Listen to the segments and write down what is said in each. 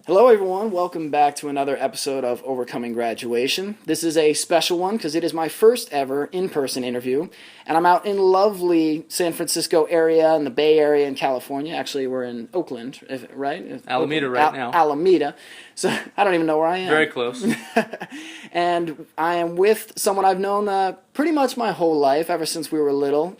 Hello, everyone. Welcome back to another episode of Overcoming Graduation. This is a special one because it is my first ever in-person interview, and I'm out in lovely San Francisco area in the Bay Area in California. Actually, we're in Oakland, right? Alameda right now. Alameda. So I don't even know where I am. Very close. And I am with someone I've known pretty much my whole life, ever since we were little.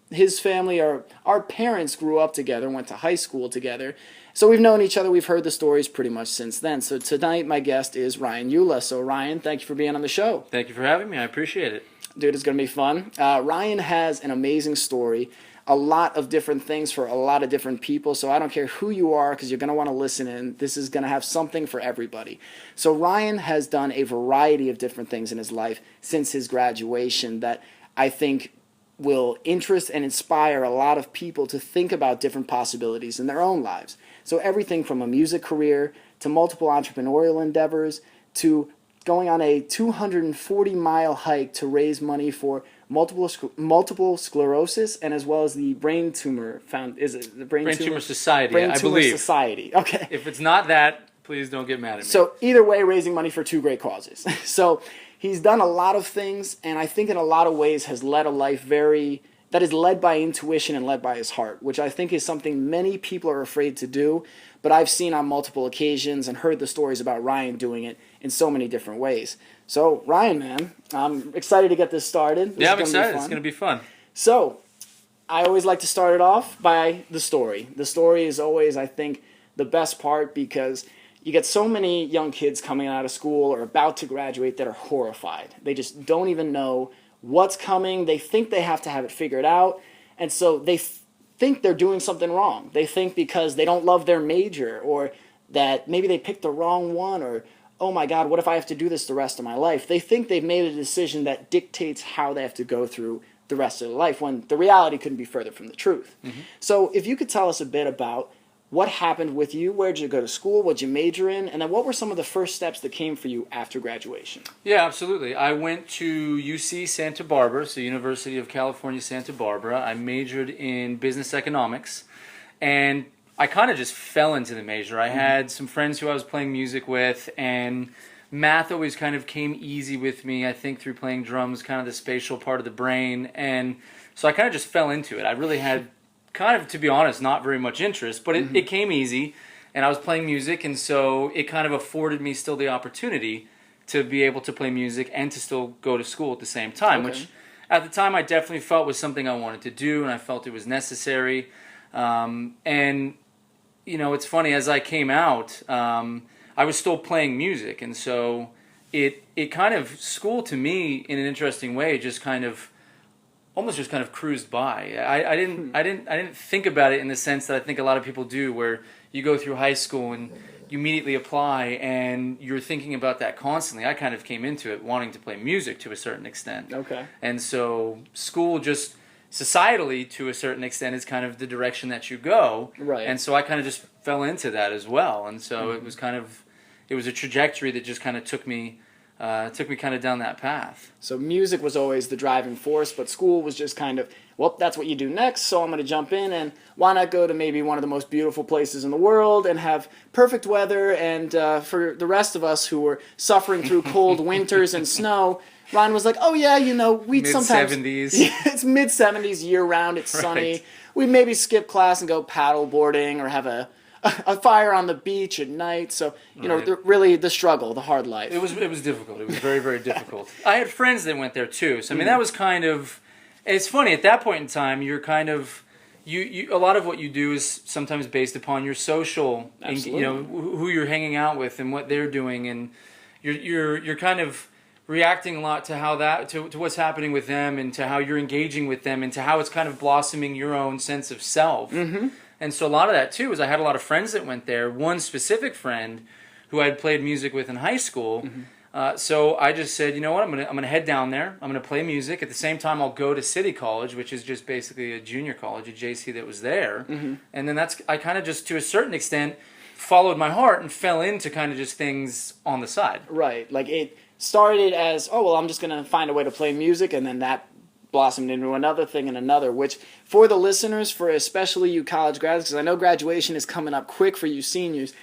His family, our parents grew up together, went to high school together. So we've known each other, we've heard the stories pretty much since then. So tonight my guest is Ryan Eula. So Ryan, thank you for being on the show. Thank you for having me. I appreciate it. Dude, it's going to be fun. Ryan has an amazing story, a lot of different things for a lot of different people. So I don't care who you are because you're going to want to listen in. This is going to have something for everybody. So Ryan has done a variety of different things in his life since his graduation that I think will interest and inspire a lot of people to think about different possibilities in their own lives. So everything from a music career to multiple entrepreneurial endeavors to going on a 240-mile hike to raise money for multiple sclerosis and as well as the Brain Tumor Tumor Society, Brain I Tumor believe. Society. Okay. If it's not that, please don't get mad at me. So either way, raising money for two great causes. So he's done a lot of things, and I think in a lot of ways has led a life that is led by intuition and led by his heart, which I think is something many people are afraid to do, but I've seen on multiple occasions and heard the stories about Ryan doing it in so many different ways. So, Ryan, man, I'm excited to get this started. I'm excited. It's going to be fun. So, I always like to start it off by the story. The story is always, I think, the best part because you get so many young kids coming out of school or about to graduate that are horrified. They just don't even know what's coming. They think they have to have it figured out, and so they think they're doing something wrong. They think because they don't love their major or that maybe they picked the wrong one or, oh my God, what if I have to do this the rest of my life? They think they've made a decision that dictates how they have to go through the rest of their life when the reality couldn't be further from the truth. Mm-hmm. So if you could tell us a bit about what happened with you, where did you go to school, what did you major in, and then what were some of the first steps that came for you after graduation? Yeah, absolutely. I went to UC Santa Barbara, so University of California, Santa Barbara. I majored in business economics, and I kind of just fell into the major. I had some friends who I was playing music with, and math always kind of came easy with me, I think through playing drums, kind of the spatial part of the brain, and so I kind of just fell into it. I really had kind of, to be honest, not very much interest, but it came easy, and I was playing music, and so it kind of afforded me still the opportunity to be able to play music and to still go to school at the same time, which at the time I definitely felt was something I wanted to do, and I felt it was necessary. And, you know, it's funny, as I came out, I was still playing music, and so it kind of, school to me, in an interesting way, just kind of cruised by. I didn't think about it in the sense that I think a lot of people do, where you go through high school and you immediately apply and you're thinking about that constantly. I kind of came into it wanting to play music to a certain extent. Okay. And so school just societally to a certain extent is kind of the direction that you go. Right. And so I kind of just fell into that as well. And so it was a trajectory that just kind of took me kind of down that path. So music was always the driving force, but school was just kind of, well, that's what you do next, so I'm going to jump in, and why not go to maybe one of the most beautiful places in the world and have perfect weather, and for the rest of us who were suffering through cold winters and snow, Ryan was like, oh yeah, you know, we'd sometimes... Mid-70s. It's mid-70s, year-round, it's sunny. Right. We'd maybe skip class and go paddle boarding or have a fire on the beach at night. So, you know, really the struggle, the hard life. It was difficult. It was very, very difficult. I had friends that went there too. So, I mean, that was kind of, it's funny, at that point in time, you're kind of, you a lot of what you do is sometimes based upon your social, you know, who you're hanging out with and what they're doing. And you're kind of reacting a lot to how to what's happening with them and to how you're engaging with them and to how it's kind of blossoming your own sense of self. Mm-hmm. And so a lot of that, too, is I had a lot of friends that went there. One specific friend who I had played music with in high school. So I just said, you know what, I'm gonna head down there. I'm going to play music. At the same time, I'll go to City College, which is just basically a junior college, a JC that was there. And then I kind of just, to a certain extent, followed my heart and fell into kind of just things on the side. Right. Like it started as, oh, well, I'm just going to find a way to play music, and then that blossomed into another thing and another, which for the listeners, for especially you college grads, because I know graduation is coming up quick for you seniors,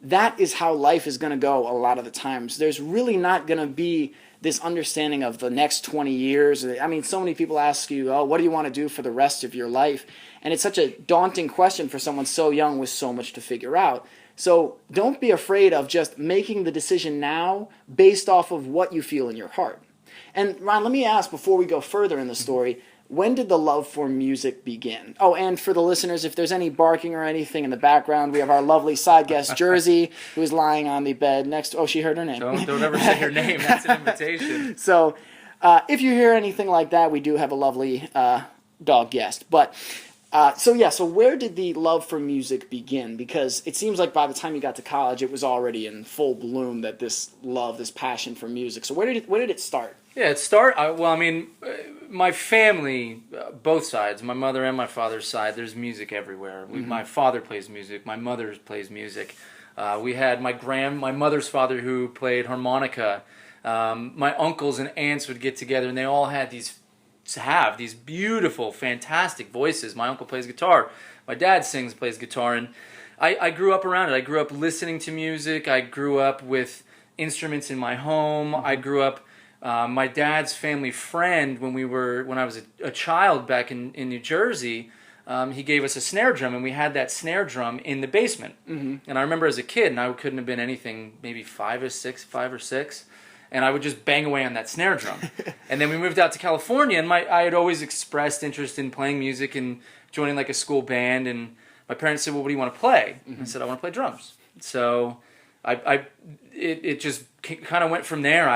that is how life is going to go a lot of the times. There's really not going to be this understanding of the next 20 years. I mean, so many people ask you, oh, what do you want to do for the rest of your life? And it's such a daunting question for someone so young with so much to figure out. So don't be afraid of just making the decision now based off of what you feel in your heart. And Ron, let me ask before we go further in the story, when did the love for music begin? Oh, and for the listeners, if there's any barking or anything in the background, we have our lovely side guest, Jersey, who's lying on the bed next to... Oh, she heard her name. Don't ever say her name. That's an invitation. So if you hear anything like that, we do have a lovely dog guest. But so where did the love for music begin? Because it seems like by the time you got to college, it was already in full bloom, that this love, this passion for music. So where did it start? Yeah, my family, both sides, my mother and my father's side, there's music everywhere. My father plays music. My mother plays music. We had my mother's father who played harmonica. My uncles and aunts would get together, and they all had these beautiful, fantastic voices. My uncle plays guitar. My dad plays guitar, and I grew up around it. I grew up listening to music. I grew up with instruments in my home. I grew up. My dad's family friend, when I was a child back in New Jersey, he gave us a snare drum, and we had that snare drum in the basement. And I remember as a kid, and I couldn't have been anything, maybe 5 or 6, and I would just bang away on that snare drum. And then we moved out to California, and I had always expressed interest in playing music and joining like a school band, and my parents said, well, what do you want to play? I said, I want to play drums. So it just kind of went from there.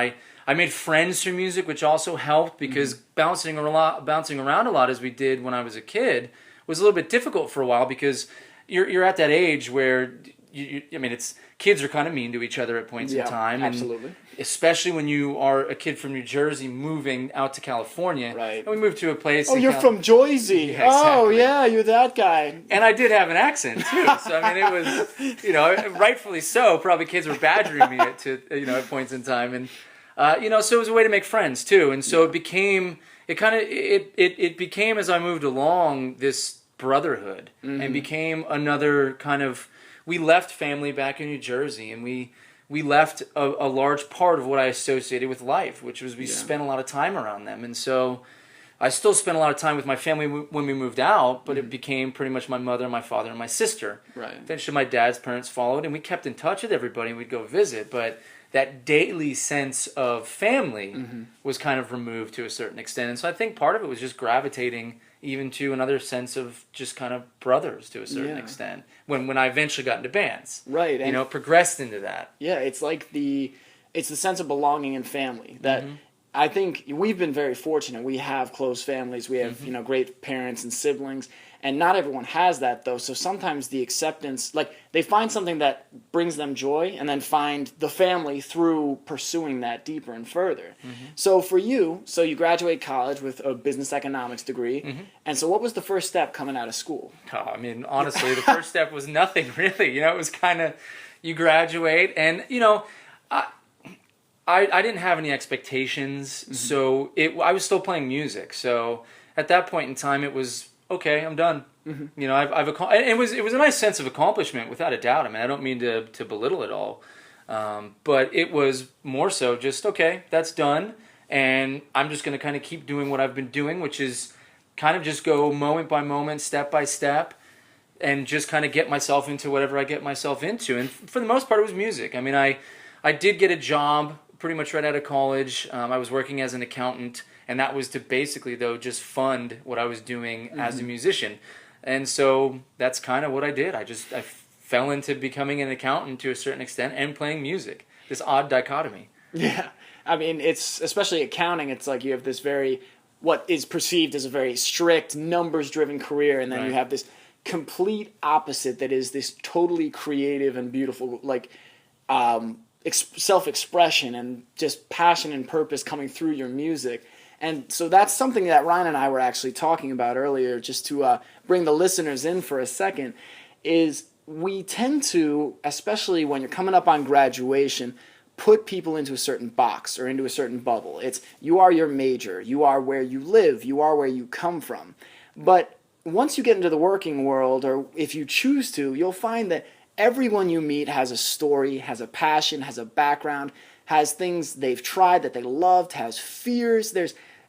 I made friends through music, which also helped, because bouncing around a lot as we did when I was a kid was a little bit difficult for a while, because you're at that age where kids are kind of mean to each other at points in time. Absolutely. And especially when you are a kid from New Jersey moving out to California. Right. And we moved to a place. Oh, you're from Jersey. Yeah, exactly. Oh, yeah, you're that guy. And I did have an accent too. So it was, rightfully so. Probably kids were badgering me at points in time, and so it was a way to make friends too. And so it became as I moved along, this brotherhood, and became another kind of. We left family back in New Jersey, and we left a large part of what I associated with life, which was we spent a lot of time around them. And so I still spent a lot of time with my family when we moved out, but it became pretty much my mother, my father, and my sister. Right. Eventually my dad's parents followed, and we kept in touch with everybody, and we'd go visit, but that daily sense of family was kind of removed to a certain extent. And so I think part of it was just gravitating even to another sense of just kind of brothers to a certain extent. When I eventually got into bands. Right. And progressed into that. Yeah, it's like it's the sense of belonging in family that I think we've been very fortunate. We have close families. We have, great parents and siblings. And not everyone has that, though. So sometimes the acceptance, like they find something that brings them joy and then find the family through pursuing that deeper and further. So for you, you graduate college with a business economics degree. And so what was the first step coming out of school? Oh, honestly, the first step was nothing really. It was kind of, you graduate and, I didn't have any expectations. So I was still playing music. So at that point in time, it was, okay, I'm done. I've it was a nice sense of accomplishment, without a doubt. I don't mean to belittle it all, but it was more so just, okay, that's done, and I'm just going to kind of keep doing what I've been doing, which is kind of just go moment by moment, step by step, and just kind of get myself into whatever I get myself into. And for the most part, it was music. I did get a job pretty much right out of college. I was working as an accountant. And that was to basically, though, just fund what I was doing as a musician. And so that's kind of what I did. I fell into becoming an accountant to a certain extent and playing music. This odd dichotomy. Yeah. It's, especially accounting, it's like you have this what is perceived as a very strict, numbers-driven career, and then you have this complete opposite that is this totally creative and beautiful, self-expression and just passion and purpose coming through your music. And so that's something that Ryan and I were actually talking about earlier, just to bring the listeners in for a second, is we tend to, especially when you're coming up on graduation, put people into a certain box or into a certain bubble. It's, you are your major, you are where you live, you are where you come from. But once you get into the working world, or if you choose to, you'll find that everyone you meet has a story, has a passion, has a background, has things they've tried that they loved, has fears.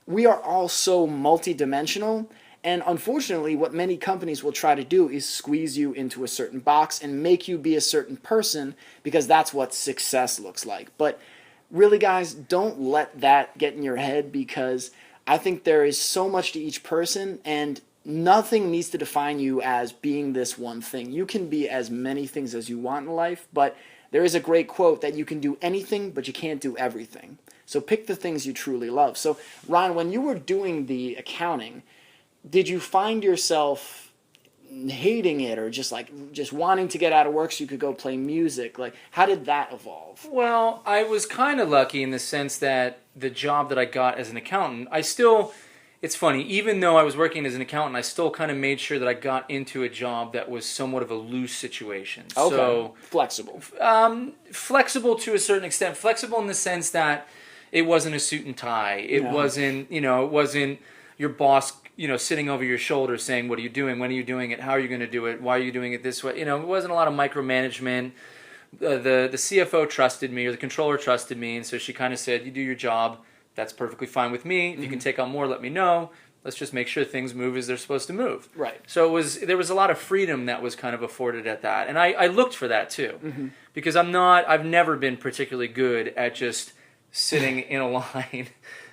We are all so multidimensional. And unfortunately, what many companies will try to do is squeeze you into a certain box and make you be a certain person because that's what success looks like. But really, guys, don't let that get in your head because I think there is so much to each person and nothing needs to define you as being this one thing. You can be as many things as you want in life, but there is a great quote that you can do anything, but you can't do everything. So pick the things you truly love. So, Ryan, when you were doing the accounting, did you find yourself hating it or just wanting to get out of work so you could go play music? Like, how did that evolve? Well, I was kind of lucky in the sense that the job that I got as an accountant, it's funny, even though I was working as an accountant, I still kind of made sure that I got into a job that was somewhat of a loose situation. Okay. So, flexible. Flexible to a certain extent. Flexible in the sense that it wasn't a suit and tie. It wasn't your boss, sitting over your shoulder saying, what are you doing? When are you doing it? How are you going to do it? Why are you doing it this way? It wasn't a lot of micromanagement. The CFO trusted me, or the controller trusted me, and so she kind of said, you do your job. That's perfectly fine with me. If you can take on more, let me know. Let's just make sure things move as they're supposed to move. Right. So there was a lot of freedom that was kind of afforded at that. And I looked for that too. Because I've never been particularly good at just sitting in a line,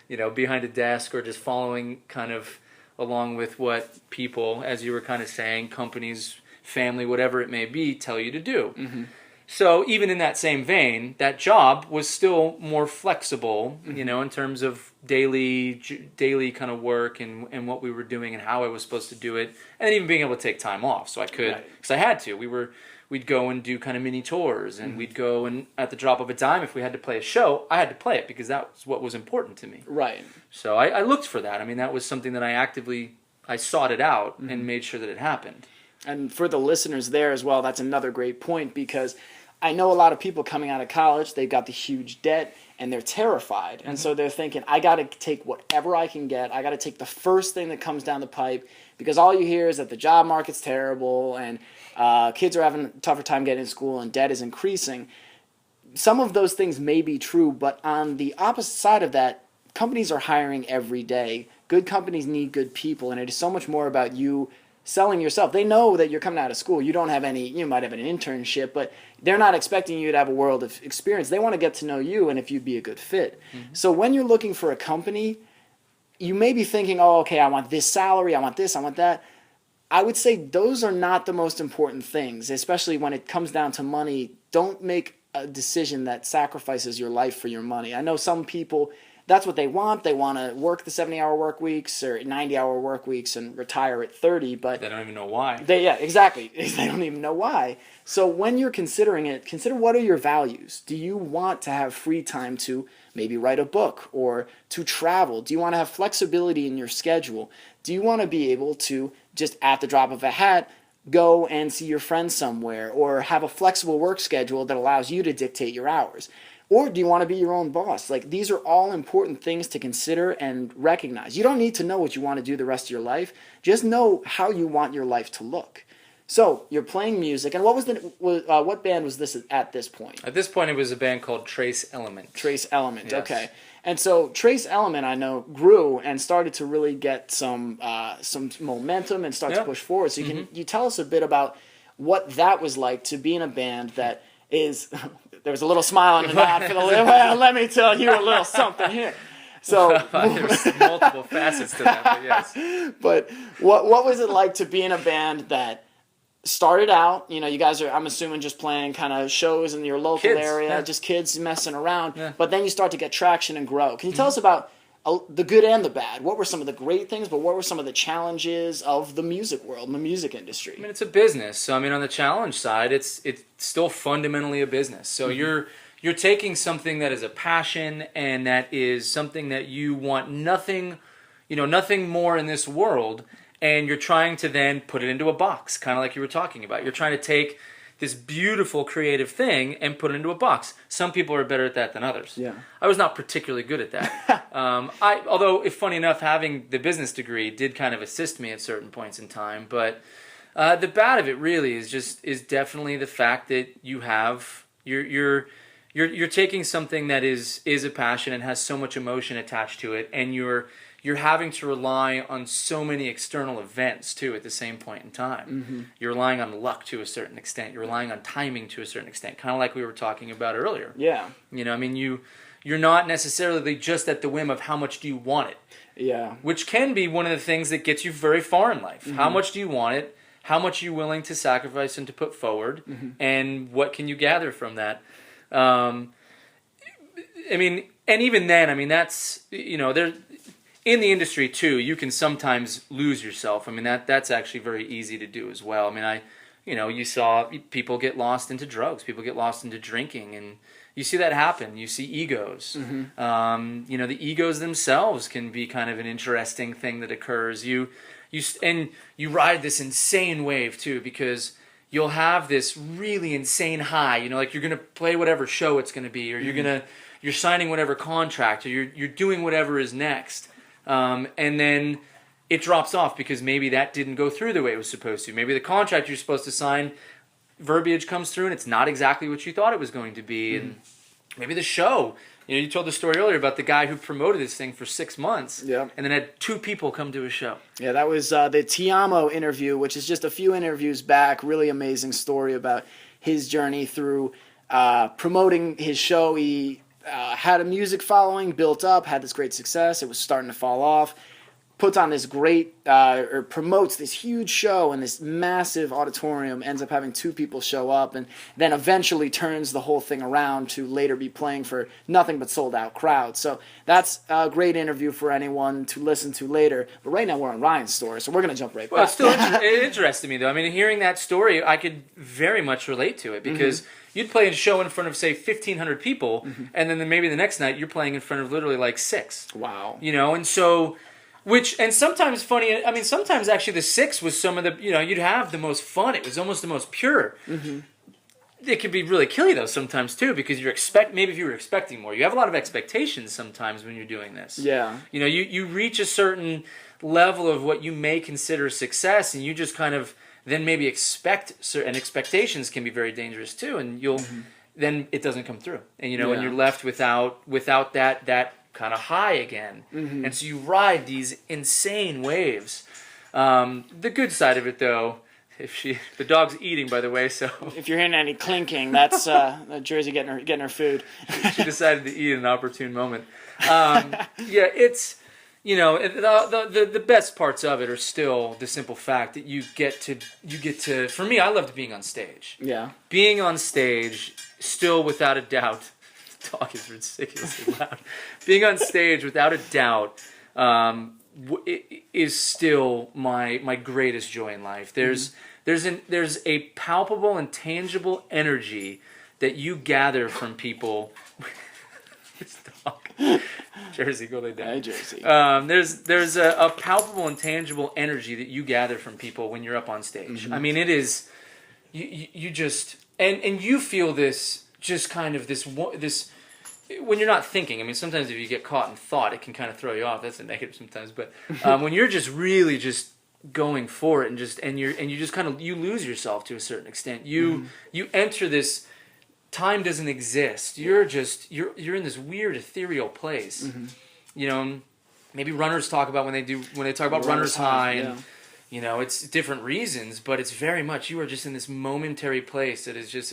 behind a desk or just following kind of along with what people, as you were kind of saying, companies, family, whatever it may be, tell you to do. So even in that same vein, that job was still more flexible, in terms of daily kind of work and what we were doing and how I was supposed to do it, and then even being able to take time off. So I could, because I had to. We'd go and do kind of mini tours, and we'd go and at the drop of a dime, if we had to play a show, I had to play it because that was what was important to me. Right. So I looked for that. I mean, that was something that I sought it out and made sure that it happened. And for the listeners there as well, that's another great point because I know a lot of people coming out of college, they've got the huge debt and they're terrified. And so they're thinking, I got to take whatever I can get. I got to take the first thing that comes down the pipe because all you hear is that the job market's terrible and kids are having a tougher time getting to school and debt is increasing. Some of those things may be true, but on the opposite side of that, companies are hiring every day. Good companies need good people, and it is so much more about you selling yourself. They know that you're coming out of school. You might have an internship, but they're not expecting you to have a world of experience. They want to get to know you and if you'd be a good fit. So when you're looking for a company, you may be thinking, oh, okay, I want this salary, I want this, I want that. I would say those are not the most important things, especially when it comes down to money. Don't make a decision that sacrifices your life for your money. I know some people, that's what they want. They want to work the 70-hour work weeks or 90-hour work weeks and retire at 30, but they don't even know why. Exactly. They don't even know why. So when you're considering it, consider what are your values. Do you want to have free time to maybe write a book or to travel? Do you want to have flexibility in your schedule? Do you want to be able to just at the drop of a hat go and see your friends somewhere or have a flexible work schedule that allows you to dictate your hours? Or do you want to be your own boss? Like, these are all important things to consider and recognize. You don't need to know what you want to do the rest of your life. Just know how you want your life to look. So you're playing music, and what band was this at this point? At this point, it was a band called Trace Element. Trace Element, Yes. Okay. And so Trace Element, I know, grew and started to really get some momentum and start to push forward. So you tell us a bit about what that was like to be in a band that is. There was a little smile on the nod for the well, let me tell you a little something here. So There's multiple facets to that, but yes. But what was it like to be in a band that started out, you guys are, I'm assuming, just playing kind of shows in your local area, just kids messing around, but then you start to get traction and grow. Can you tell us about the good and the bad? What were some of the great things, but what were some of the challenges of the music world and the music industry? I mean, it's a business. So, I mean, on the challenge side, it's still fundamentally a business. So you're taking something that is a passion and that is something that you want nothing more in this world, and you're trying to then put it into a box, kind of like you were talking about. You're trying to take this beautiful creative thing and put it into a box. Some people are better at that than others. Yeah. I was not particularly good at that. Although, if funny enough, having the business degree did kind of assist me at certain points in time. But The bad of it really is definitely the fact that you're taking something that is a passion and has so much emotion attached to it, and you're having to rely on so many external events too at the same point in time. Mm-hmm. You're relying on luck to a certain extent. You're relying on timing to a certain extent, kind of like we were talking about earlier. Yeah. You know, I mean, you're not necessarily just at the whim of how much do you want it. Yeah. Which can be one of the things that gets you very far in life. Mm-hmm. How much do you want it? How much are you willing to sacrifice and to put forward? Mm-hmm. And what can you gather from that? I mean, and even then, I mean, that's, you know, there in the industry too, you can sometimes lose yourself. I mean, that's actually very easy to do as well. I mean, you saw people get lost into drugs, people get lost into drinking, and you see that happen. You see egos. Mm-hmm. You know, the egos themselves can be kind of an interesting thing that occurs. You ride this insane wave too, because you'll have this really insane high. You know, like you're gonna play whatever show it's gonna be, or you're signing whatever contract, or you're doing whatever is next, and then it drops off because maybe that didn't go through the way it was supposed to. Maybe the contract you're supposed to sign, verbiage comes through and it's not exactly what you thought it was going to be, and maybe the show. You know, you told the story earlier about the guy who promoted this thing for 6 months, Yeah. and then had 2 people come to his show. Yeah, that was the Tiamo interview, which is just a few interviews back. Really amazing story about his journey through promoting his show. He had a music following, built up, had this great success. It was starting to fall off. Puts on this great, or promotes this huge show in this massive auditorium, ends up having 2 people show up, and then eventually turns the whole thing around to later be playing for nothing but sold-out crowds. So that's a great interview for anyone to listen to later. But right now we're on Ryan's story, so we're going to jump right back. Well, it's still it interested me, though. I mean, hearing that story, I could very much relate to it, because you'd play a show in front of, say, 1,500 people, and then maybe the next night you're playing in front of literally like 6. Wow. You know, and so... and sometimes funny, I mean, sometimes actually the 6 was some of the, you know, you'd have the most fun. It was almost the most pure. It could be really kill you, though, sometimes, too, because maybe if you were expecting more. You have a lot of expectations sometimes when you're doing this. Yeah. You know, you reach a certain level of what you may consider success, and you just kind of then maybe expect certain expectations can be very dangerous, too, and then it doesn't come through. And, you know, and you're left without that kind of high again, and so you ride these insane waves. The good side of it, though, the dog's eating, by the way, so If you're hearing any clinking, that's Jersey getting her food. she decided to eat at an opportune moment. Yeah, it's, you know, the best parts of it are still the simple fact that you get to. For me, I loved being on stage. Yeah. Being on stage, still without a doubt. Talk is ridiculously loud. Being on stage, without a doubt, is still my greatest joy in life. There's a palpable and tangible energy that you gather from people. This dog, Jersey, go lay down. Hey, Jersey. There's a palpable and tangible energy that you gather from people when you're up on stage. I mean, it is you just and you feel this. Just kind of this when you're not thinking. I mean, sometimes if you get caught in thought, it can kind of throw you off. That's a negative sometimes. But when you're just really just going for it and you just kind of you lose yourself to a certain extent. You enter this. Time doesn't exist. You're in this weird ethereal place. You know, maybe runners talk about when they talk about runner's high and. You know, it's different reasons, but it's very much you are just in this momentary place that is just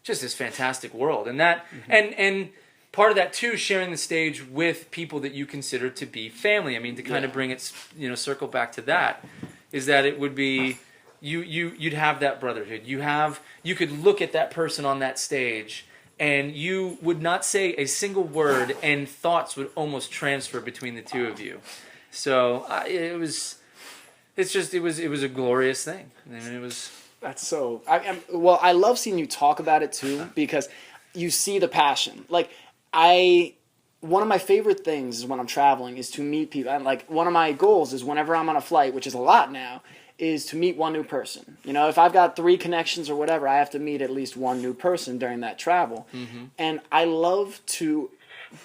this fantastic world, and that and part of that too, sharing the stage with people that you consider to be family. I mean, to kind of bring it, you know, circle back to that, is that it would be you'd have that brotherhood. You could look at that person on that stage, and you would not say a single word, and thoughts would almost transfer between the two of you. So it was a glorious thing. I mean, it was. That's so. I love seeing you talk about it too, because you see the passion. Like one of my favorite things is when I'm traveling is to meet people. And like one of my goals is whenever I'm on a flight, which is a lot now, is to meet one new person. You know, if I've got 3 connections or whatever, I have to meet at least one new person during that travel. And I love to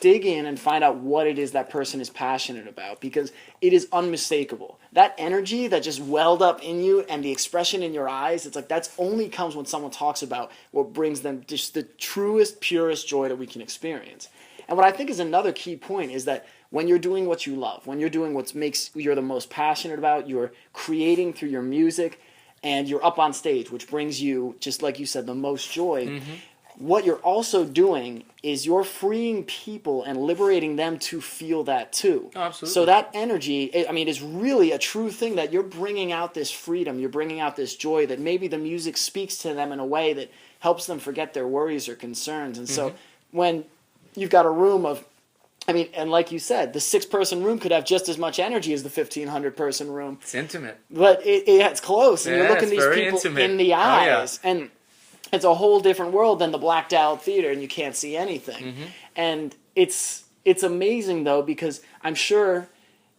dig in and find out what it is that person is passionate about, because it is unmistakable. That energy that just welled up in you and the expression in your eyes, it's like that's only comes when someone talks about what brings them just the truest, purest joy that we can experience. And what I think is another key point is that when you're doing what you love, when you're doing what makes you're the most passionate about, you're creating through your music, and you're up on stage, which brings you, just like you said, the most joy. What you're also doing is you're freeing people and liberating them to feel that too. Oh, absolutely. So that energy, I mean, is really a true thing, that you're bringing out this freedom, you're bringing out this joy, that maybe the music speaks to them in a way that helps them forget their worries or concerns. And so when you've got a room of, I mean, and like you said, the 6-person room could have just as much energy as the 1,500-person room. It's intimate. But it's close, and you're looking it's these very people intimate. in the eyes. Oh, yeah. And it's a whole different world than the blacked out theater, and you can't see anything. And it's amazing, though, because I'm sure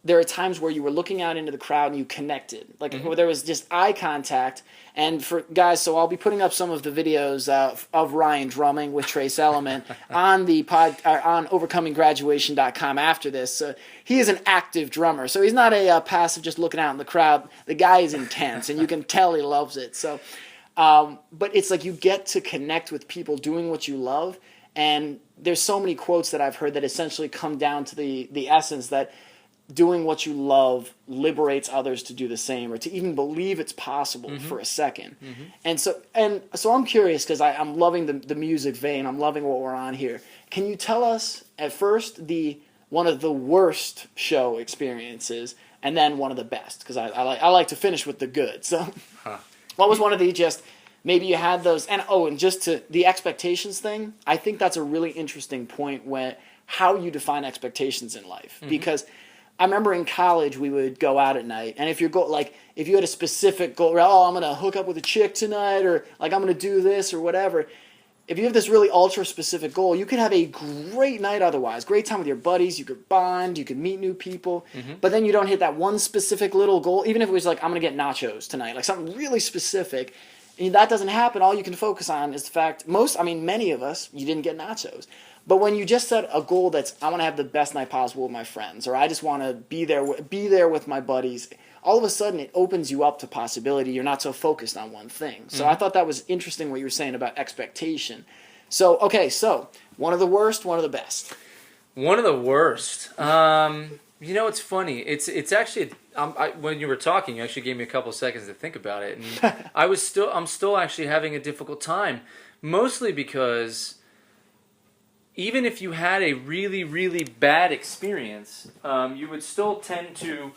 there are times where you were looking out into the crowd and you connected. Like, where there was just eye contact. And for guys, so I'll be putting up some of the videos of Ryan drumming with Trace Element on the on overcominggraduation.com after this. He is an active drummer, so he's not a passive just looking out in the crowd. The guy is intense, and you can tell he loves it. So, but it's like you get to connect with people doing what you love, and there's so many quotes that I've heard that essentially come down to the essence that doing what you love liberates others to do the same, or to even believe it's possible for a second. And so I'm curious, because I'm loving the music vein. I'm loving what we're on here. Can you tell us at first one of the worst show experiences, and then one of the best? Because I like to finish with the good. So what was one of the just maybe you had those, and just to the expectations thing, I think that's a really interesting point when how you define expectations in life. Because I remember in college we would go out at night, and if you had a specific goal, I'm gonna hook up with a chick tonight, or like I'm gonna do this or whatever. If you have this really ultra specific goal, you could have a great night otherwise, great time with your buddies, you could bond, you could meet new people, but then you don't hit that one specific little goal, even if it was like, I'm gonna get nachos tonight, like something really specific, and that doesn't happen. All you can focus on is the fact, many of us, you didn't get nachos. But when you just set a goal that's, I want to have the best night possible with my friends, or I just want to be there with my buddies, all of a sudden it opens you up to possibility. You're not so focused on one thing. So I thought that was interesting what you were saying about expectation. So, okay, so one of the worst, one of the best. One of the worst. It's funny. It's actually, when you were talking, you actually gave me a couple seconds to think about it, and I'm still actually having a difficult time, mostly because even if you had a really, really bad experience, you would still tend to...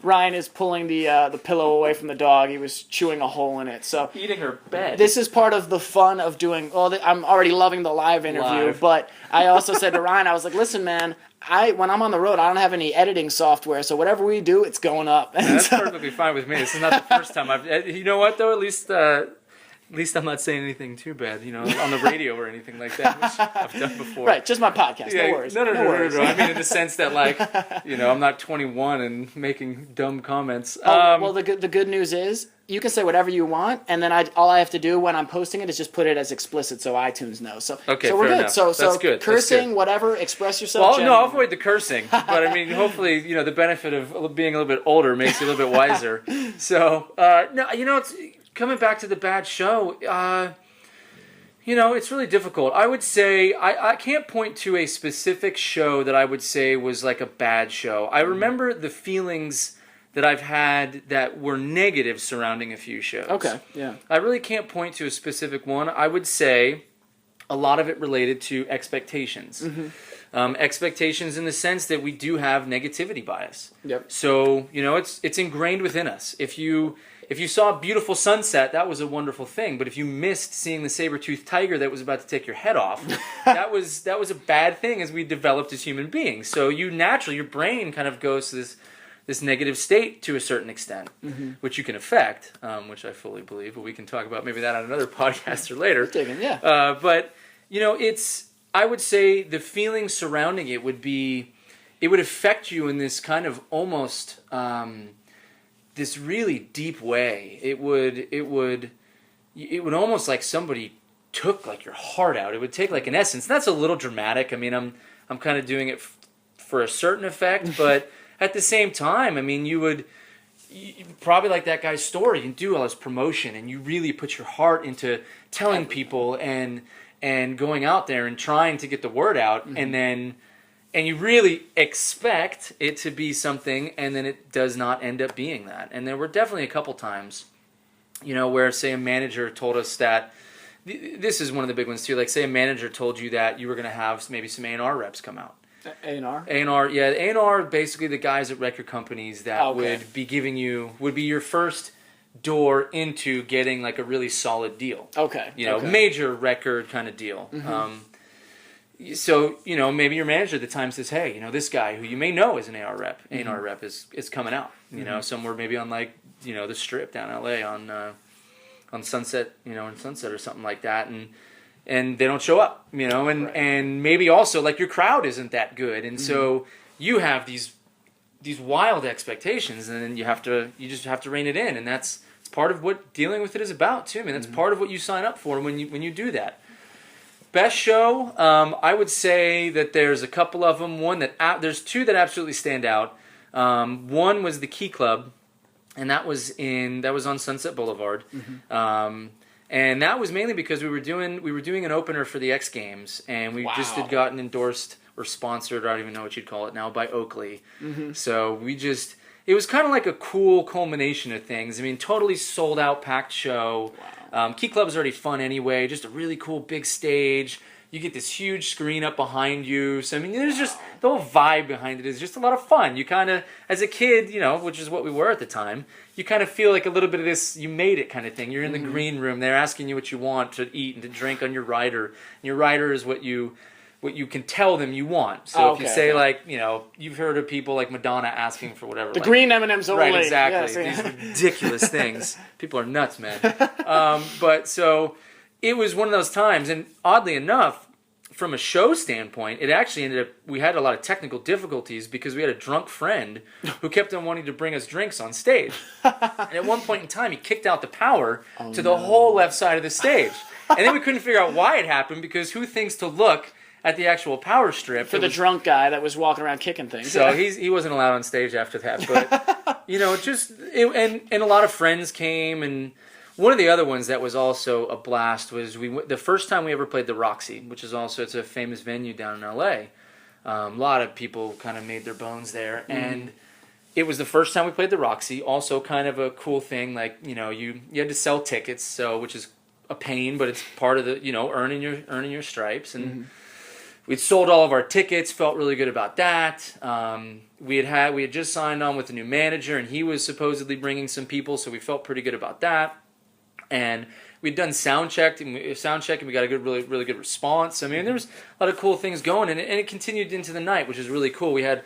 Ryan is pulling the pillow away from the dog. He was chewing a hole in it. So eating her bed. This is part of the fun of doing... I'm already loving the live interview, but I also said to Ryan, I was like, listen, man, when I'm on the road, I don't have any editing software, so whatever we do, it's going up. That's perfectly fine with me. This is not the first time I've... You know what, though? At least I'm not saying anything too bad, on the radio or anything like that, which I've done before. Right, just my podcast. Yeah, no worries. No. I mean, in the sense that, I'm not 21 and making dumb comments. Well, the good news is you can say whatever you want, and then all I have to do when I'm posting it is just put it as explicit so iTunes knows. So we're good. Enough. So that's good. Cursing, that's good. whatever, express yourself. Well, no, I'll avoid the cursing. But I mean, hopefully, the benefit of being a little bit older makes you a little bit wiser. So, no, it's coming back to the bad show. It's really difficult. I would say I can't point to a specific show that I would say was like a bad show. I remember the feelings that I've had that were negative surrounding a few shows. Okay, yeah. I really can't point to a specific one. I would say a lot of it related to expectations. Expectations in the sense that we do have negativity bias. Yep. So, it's ingrained within us. If you saw a beautiful sunset, that was a wonderful thing. But if you missed seeing the saber-toothed tiger that was about to take your head off, that was a bad thing as we developed as human beings. So your brain kind of goes to this negative state to a certain extent, which you can affect, which I fully believe. But we can talk about maybe that on another podcast or later. Digging, yeah. But I would say the feeling surrounding it would affect you in this kind of almost... this really deep way. It would almost like somebody took like your heart out. It would take like an essence. That's a little dramatic. I mean, I'm kind of doing it for a certain effect, but at the same time, I mean, you probably like that guy's story and do all this promotion, and you really put your heart into telling people and going out there and trying to get the word out, and you really expect it to be something, and then it does not end up being that. And there were definitely a couple times, where say a manager told us that, this is one of the big ones too, like say a manager told you that you were going to have maybe some A&R reps come out. A&R? A&R, yeah. A&R are basically the guys at record companies that would be your first door into getting like a really solid deal. Okay. Major record kind of deal. So, maybe your manager at the time says, hey, this guy who you may know is an A&R rep is coming out, somewhere maybe on like, the Strip down LA on Sunset, in Sunset or something like that. And they don't show up, and maybe also like your crowd isn't that good, and so you have these wild expectations, and then you just have to rein it in, and that's part of what dealing with it is about too. I mean, that's part of what you sign up for when you do that. Best show, I would say that there's a couple of them. There's two that absolutely stand out. One was the Key Club, and that was on Sunset Boulevard. And that was mainly because we were doing an opener for the X Games, and we just had gotten endorsed or sponsored, I don't even know what you'd call it now, by Oakley. So it was kind of like a cool culmination of things. I mean, totally sold out, packed show. Key Club's already fun anyway, just a really cool big stage. You get this huge screen up behind you. So, I mean, there's just, the whole vibe behind it is just a lot of fun. You kind of, as a kid, which is what we were at the time, you kind of feel like a little bit of this, you made it kind of thing. You're in the green room. They're asking you what you want to eat and to drink on your rider. And your rider is what you can tell them you want. So if you say like, you've heard of people like Madonna asking for whatever. The green M&Ms only. Right, exactly. Yes. These ridiculous things. People are nuts, man. But so it was one of those times, and oddly enough, from a show standpoint, it actually ended up, we had a lot of technical difficulties because we had a drunk friend who kept on wanting to bring us drinks on stage. And at one point in time, he kicked out the power to the whole left side of the stage. And then we couldn't figure out why it happened, because who thinks to look at the actual power strip for the drunk guy that was walking around kicking things. So he wasn't allowed on stage after that. But, and a lot of friends came, and one of the other ones that was also a blast was the first time we ever played the Roxie, which is also, it's a famous venue down in LA. A lot of people kind of made their bones there, and it was the first time we played the Roxie. Also, kind of a cool thing, like you had to sell tickets, so which is a pain, but it's part of the earning your stripes. And we'd sold all of our tickets, felt really good about that. We had just signed on with a new manager, and he was supposedly bringing some people, so we felt pretty good about that. And we'd done sound check, and we got a good, really good response. I mean, there was a lot of cool things going, and it continued into the night, which is really cool. We had,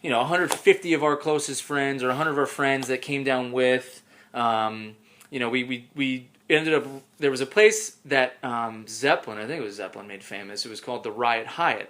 150 of our closest friends, or 100 of our friends that came down with. We ended up, there was a place that Zeppelin, I think it was Zeppelin, made famous. It was called the Riot Hyatt.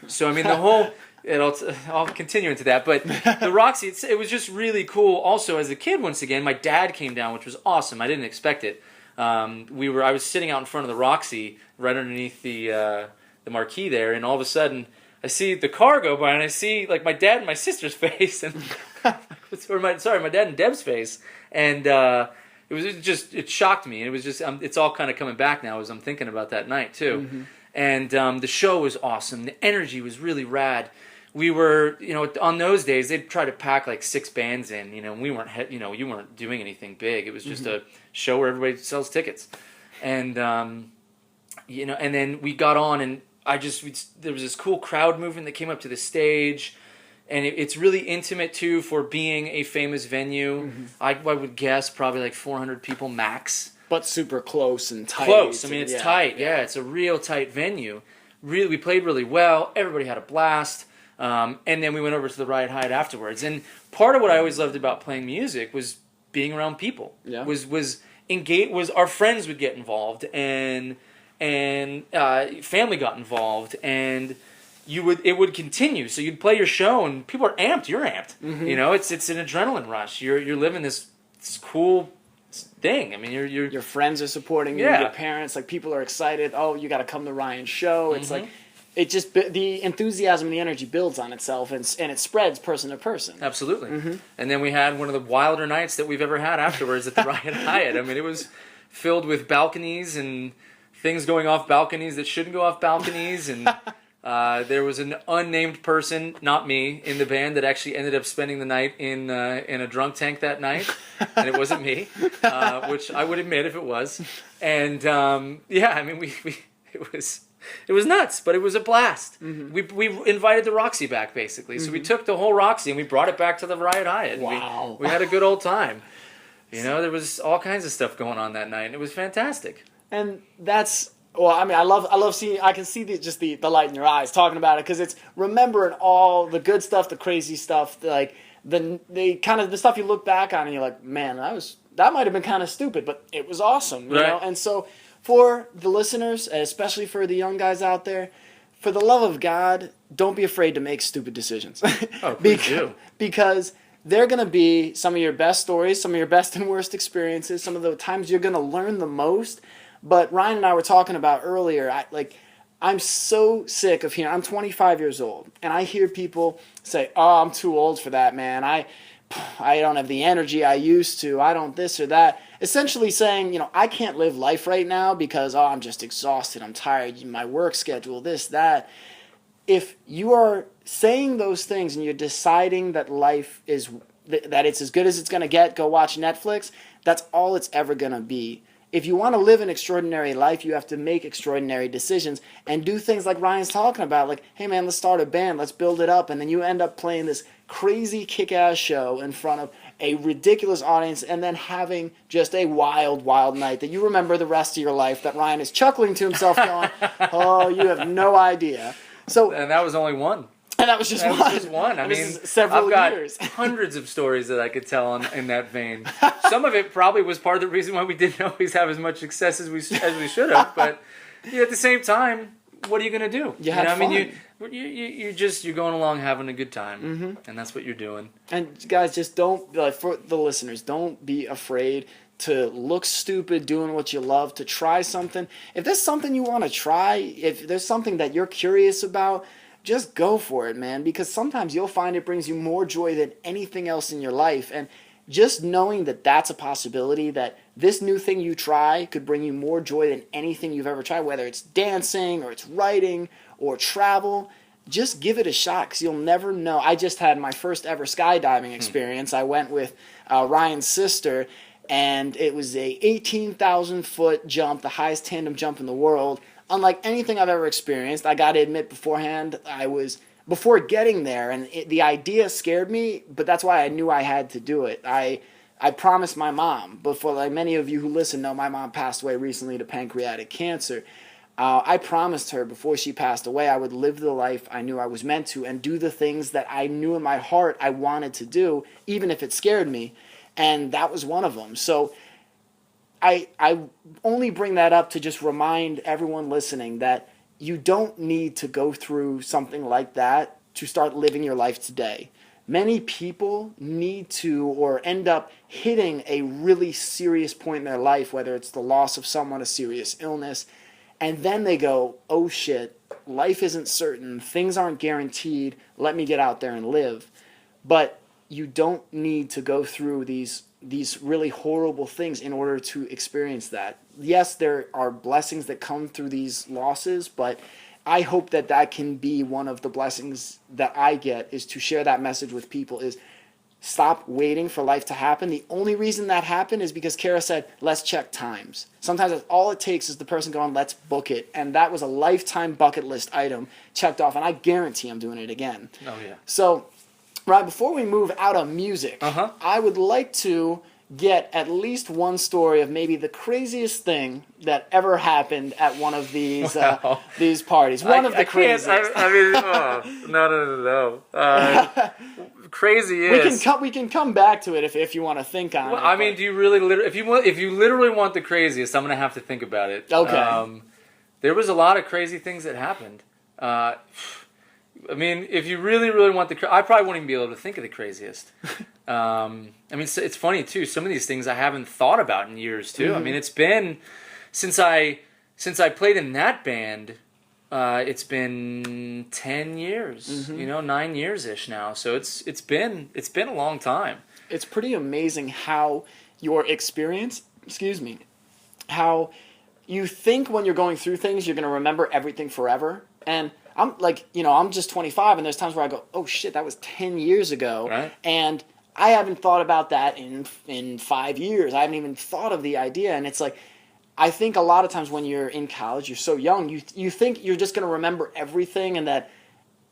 So I mean, the whole. I'll continue into that, but the Roxie, it was just really cool. Also, as a kid, once again, my dad came down, which was awesome. I didn't expect it. I was sitting out in front of the Roxie, right underneath the marquee there, and all of a sudden, I see the car go by, and I see like my dad and my sister's face, and my dad and Deb's face, and it shocked me. And it was just, it's all kind of coming back now as I'm thinking about that night too. And the show was awesome. The energy was really rad. We were, on those days, they'd try to pack like 6 bands in, and we weren't, you weren't doing anything big. It was just a show where everybody sells tickets. And, and then we got on, and there was this cool crowd movement that came up to the stage. And it's really intimate, too, for being a famous venue. I would guess probably like 400 people max. But super close and tight. Close. I mean, it's tight. Yeah, it's a real tight venue. Really, we played really well. Everybody had a blast. And then we went over to the Riot Hyatt afterwards. And part of what I always loved about playing music was being around people. Yeah. Was our friends would get involved, and family got involved, and it would continue. So you'd play your show, and people are amped. You're amped. It's an adrenaline rush. You're living this cool thing. I mean, Your friends are supporting you. Yeah. Your parents, like, people are excited. Oh, you got to come to Ryan's show. It's like, it just, the enthusiasm and the energy builds on itself, and it spreads person to person. Absolutely. And then we had one of the wilder nights that we've ever had afterwards at the Ryan Hyatt. I mean, it was filled with balconies and things going off balconies that shouldn't go off balconies, and there was an unnamed person, not me, in the band that actually ended up spending the night in a drunk tank that night, and it wasn't me, which I would admit if it was. And yeah, I mean, it was nuts, but it was a blast. We invited the Roxie back, basically. So we took the whole Roxie and we brought it back to the Riot Hyatt. Wow. We had a good old time. You know, there was all kinds of stuff going on that night, and it was fantastic. And that's, well, I mean, I love seeing, I can see the light in your eyes talking about it, because it's remembering all the good stuff, the crazy stuff, like the kind of the stuff you look back on and you're like, man, that might have been kind of stupid, but it was awesome, you know? And so for the listeners, especially for the young guys out there, for the love of God, don't be afraid to make stupid decisions. Oh, please do. Because they're going to be some of your best stories, some of your best and worst experiences, some of the times you're going to learn the most. But Ryan and I were talking about earlier, I'm so sick of hearing, I'm 25 years old, and I hear people say, oh, I'm too old for that, man. I don't have the energy I used to. I don't this or that. Essentially saying, you know, I can't live life right now because, oh, I'm just exhausted. I'm tired. My work schedule, this, that. If you are saying those things and you're deciding that life is, that it's as good as it's going to get, go watch Netflix, that's all it's ever going to be. If you want to live an extraordinary life, you have to make extraordinary decisions and do things like Ryan's talking about. Like, hey, man, let's start a band. Let's build it up. And then you end up playing this crazy kick-ass show in front of a ridiculous audience and then having just a wild, wild night that you remember the rest of your life, that Ryan is chuckling to himself going, oh, you have no idea. So, and that was only one. And that was just one. Was just one. I mean, several I've got years. hundreds of stories that I could tell in that vein. Some of it probably was part of the reason why we didn't always have as much success as we should have. But yeah, at the same time, what are you going to do? You had fun. I mean, you're going along having a good time, and that's what you're doing. And guys, just don't, like, for the listeners, don't be afraid to look stupid doing what you love, to try something. If there's something you want to try, if there's something that you're curious about, just go for it, man, because sometimes you'll find it brings you more joy than anything else in your life. And just knowing that that's a possibility, that this new thing you try could bring you more joy than anything you've ever tried, whether it's dancing or it's writing or travel, just give it a shot, because you'll never know. I just had my first ever skydiving experience. I went with Ryan's sister, and it was a 18,000-foot jump, the highest tandem jump in the world. Unlike anything I've ever experienced. I got to admit beforehand, before getting there, and the idea scared me, but that's why I knew I had to do it. I promised my mom, before, like many of you who listen know, my mom passed away recently to pancreatic cancer. I promised her before she passed away I would live the life I knew I was meant to and do the things that I knew in my heart I wanted to do, even if it scared me, and that was one of them. So I only bring that up to just remind everyone listening that you don't need to go through something like that to start living your life today. Many people need to, or end up hitting a really serious point in their life, whether it's the loss of someone, a serious illness, and then they go, oh shit, life isn't certain, things aren't guaranteed, let me get out there and live. But you don't need to go through these really horrible things in order to experience that. Yes, there are blessings that come through these losses, but I hope that can be one of the blessings that I get, is to share that message with people, is stop waiting for life to happen. The only reason that happened is because Kara said, let's check times. Sometimes that's all it takes, is the person going, let's book it. And that was a lifetime bucket list item checked off, and I guarantee I'm doing it again. Oh, yeah. So, right, before we move out of music, I would like to get at least one story of maybe the craziest thing that ever happened at one of these these parties. One of the craziest. No. Crazy is. We can come back to it if you want to think on it. I mean, do you really if you literally want the craziest, I'm going to have to think about it. Okay. There was a lot of crazy things that happened. I mean, if you really, really want I probably won't even be able to think of the craziest. I mean, it's funny too. Some of these things I haven't thought about in years too. I mean, it's been since I played in that band. It's been 10 years, 9 years ish now. So it's been a long time. It's pretty amazing how your experience, how you think when you're going through things, you're going to remember everything forever. And I'm like, I'm just 25, and there's times where I go, oh shit, that was 10 years ago. Right. And I haven't thought about that in 5 years. I haven't even thought of the idea. And it's like, I think a lot of times when you're in college, you're so young, you think you're just going to remember everything and that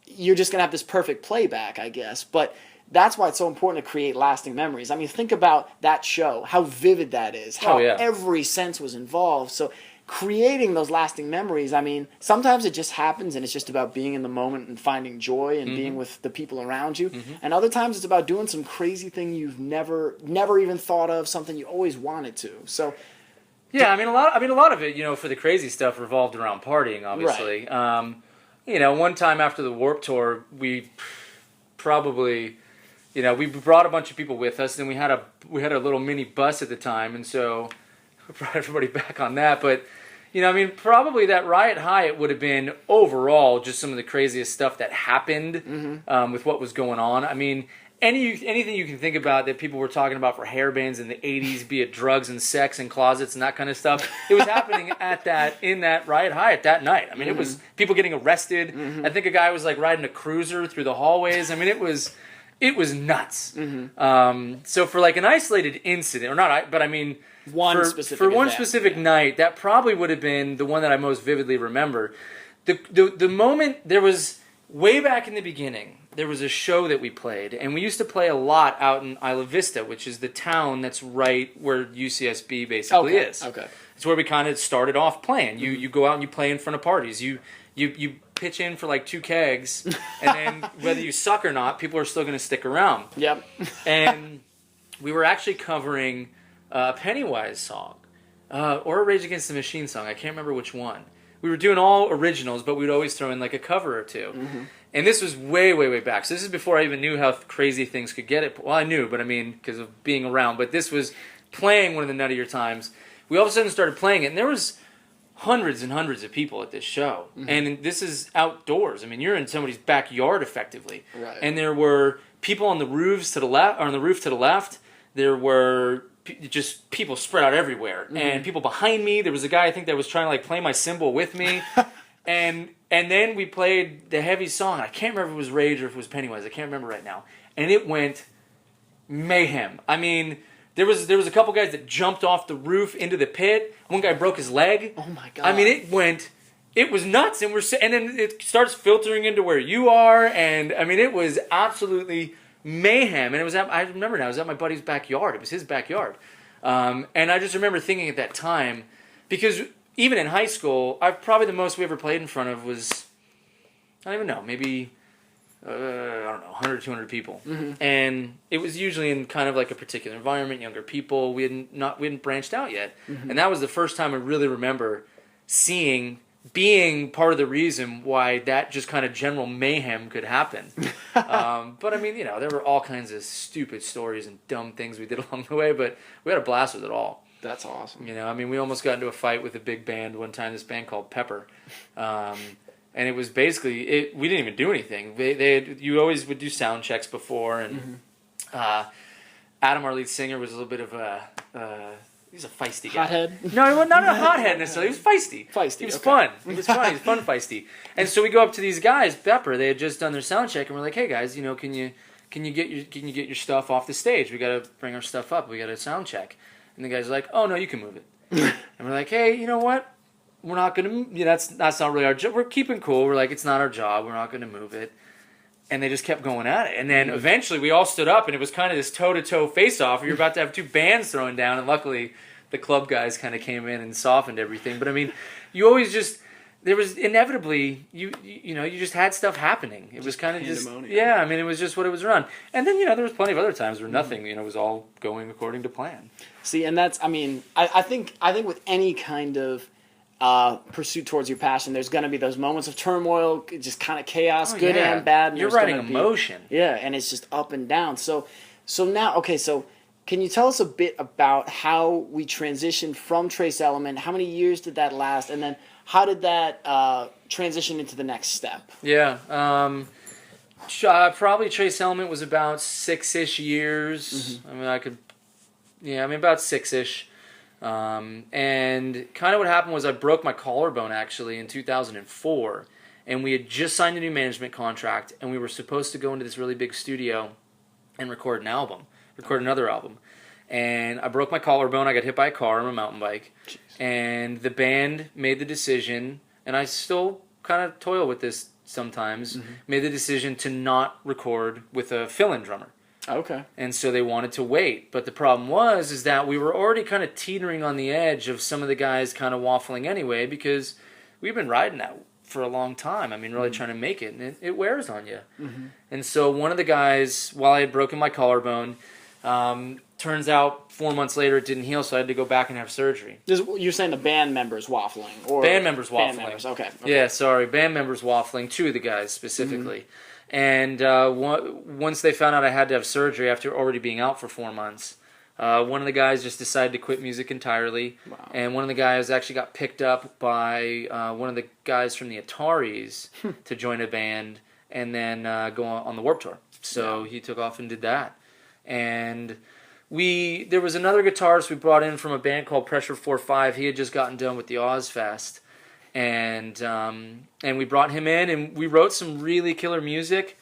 you're just going to have this perfect playback, I guess. But that's why it's so important to create lasting memories. I mean, think about that show, how vivid that is, how every sense was involved. So creating those lasting memories, I mean, sometimes it just happens and it's just about being in the moment and finding joy and being with the people around you. And other times it's about doing some crazy thing you've never even thought of, something you always wanted to. So yeah, I mean a lot of it, for the crazy stuff revolved around partying, obviously. Right. One time after the Warped Tour, we probably we brought a bunch of people with us, and we had a little mini bus at the time, and so we brought everybody back on that. But probably that Riot High, it would have been overall just some of the craziest stuff that happened with what was going on. I mean, anything you can think about that people were talking about for hair bands in the 80s, be it drugs and sex and closets and that kind of stuff, it was happening in that Riot High at that night. I mean, it was people getting arrested. I think a guy was like riding a cruiser through the hallways. I mean, it was nuts. So for like an isolated incident, or not, but I mean, for one specific night, that probably would have been the one that I most vividly remember. The moment there was way back in the beginning, there was a show that we played, and we used to play a lot out in Isla Vista, which is the town that's right where UCSB basically is. Okay. It's where we kind of started off playing. You go out and you play in front of parties. You pitch in for like 2 kegs, and then whether you suck or not, people are still going to stick around. Yep. And we were actually covering a Pennywise song, or a Rage Against the Machine song. I can't remember which one. We were doing all originals, but we'd always throw in like a cover or two. And this was way, way, way back. So this is before I even knew how crazy things could get it. Well, I knew, but I mean, because of being around. But this was playing one of the nuttier times. We all of a sudden started playing it, and there was hundreds and hundreds of people at this show. And this is outdoors. I mean, you're in somebody's backyard, effectively. Right. And there were people on the roofs to the left, or on the roof to the left. There were just people spread out everywhere, and people behind me. There was a guy I think that was trying to like play my cymbal with me, and then we played the heavy song. I can't remember if it was Rage or if it was Pennywise. I can't remember right now. And it went mayhem. I mean, there was a couple guys that jumped off the roof into the pit. One guy broke his leg. Oh my god! I mean, it was nuts, and then it starts filtering into where you are, and I mean, it was absolutely mayhem. And I remember now, it was at my buddy's backyard. It was his backyard. And I just remember thinking at that time, because even in high school, probably the most we ever played in front of was, I don't even know, maybe, I don't know, 100, 200 people. And it was usually in kind of like a particular environment, younger people. We hadn't branched out yet. And that was the first time I really remember being part of the reason why that just kind of general mayhem could happen. But I mean, there were all kinds of stupid stories and dumb things we did along the way, but we had a blast with it all. That's awesome. I mean, we almost got into a fight with a big band one time, this band called Pepper. And it was basically, we didn't even do anything. You always would do sound checks before, and Adam, our lead singer, was a little bit of he's a feisty guy. Hothead? No, not a hothead necessarily. He was feisty. He was fun. He was fun. He was fun feisty. And so we go up to these guys, Pepper. They had just done their sound check, and we're like, "Hey guys, can you get your stuff off the stage? We got to bring our stuff up. We got a sound check." And the guy's like, "Oh no, you can move it." And we're like, "Hey, you know what? We're not gonna. That's not really our job. We're keeping cool. We're like, it's not our job. We're not gonna move it." And they just kept going at it. And then eventually we all stood up, and it was kind of this toe-to-toe face-off. We were about to have 2 bands throwing down, and luckily the club guys kind of came in and softened everything. But I mean, you always just, there was inevitably, you just had stuff happening. It was kind of just, I mean, it was just what it was around. And then, there was plenty of other times where nothing, was all going according to plan. See, and that's, I mean, I think with any kind of pursuit towards your passion, there's going to be those moments of turmoil, just kind of chaos, good and bad. And you're writing emotion. And it's just up and down. So So now, okay, so can you tell us a bit about how we transitioned from Trace Element? How many years did that last? And then how did that transition into the next step? Yeah. Probably Trace Element was about 6-ish years. I mean, about 6-ish. And kind of what happened was I broke my collarbone actually in 2004. And we had just signed a new management contract, and we were supposed to go into this really big studio and record another album. And I broke my collarbone. I got hit by a car on a mountain bike. Jeez. And the band made the decision, and I still kind of toil with this sometimes, made the decision to not record with a fill-in drummer. Okay. And so they wanted to wait. But the problem is that we were already kind of teetering on the edge of some of the guys kind of waffling anyway, because we've been riding that for a long time. I mean, really trying to make it, and it wears on you. And so one of the guys, while I had broken my collarbone, turns out 4 months later it didn't heal, so I had to go back and have surgery. You're saying the band members waffling? Or band members waffling. Band members, okay. Yeah, sorry. Band members waffling, 2 of the guys specifically. And once they found out I had to have surgery after already being out for 4 months, one of the guys just decided to quit music entirely. Wow. And one of the guys actually got picked up by one of the guys from the Ataris to join a band and then go on the Warped Tour. So he took off and did that. And there was another guitarist we brought in from a band called Pressure 4-5. He had just gotten done with the Ozfest. And we brought him in, and we wrote some really killer music.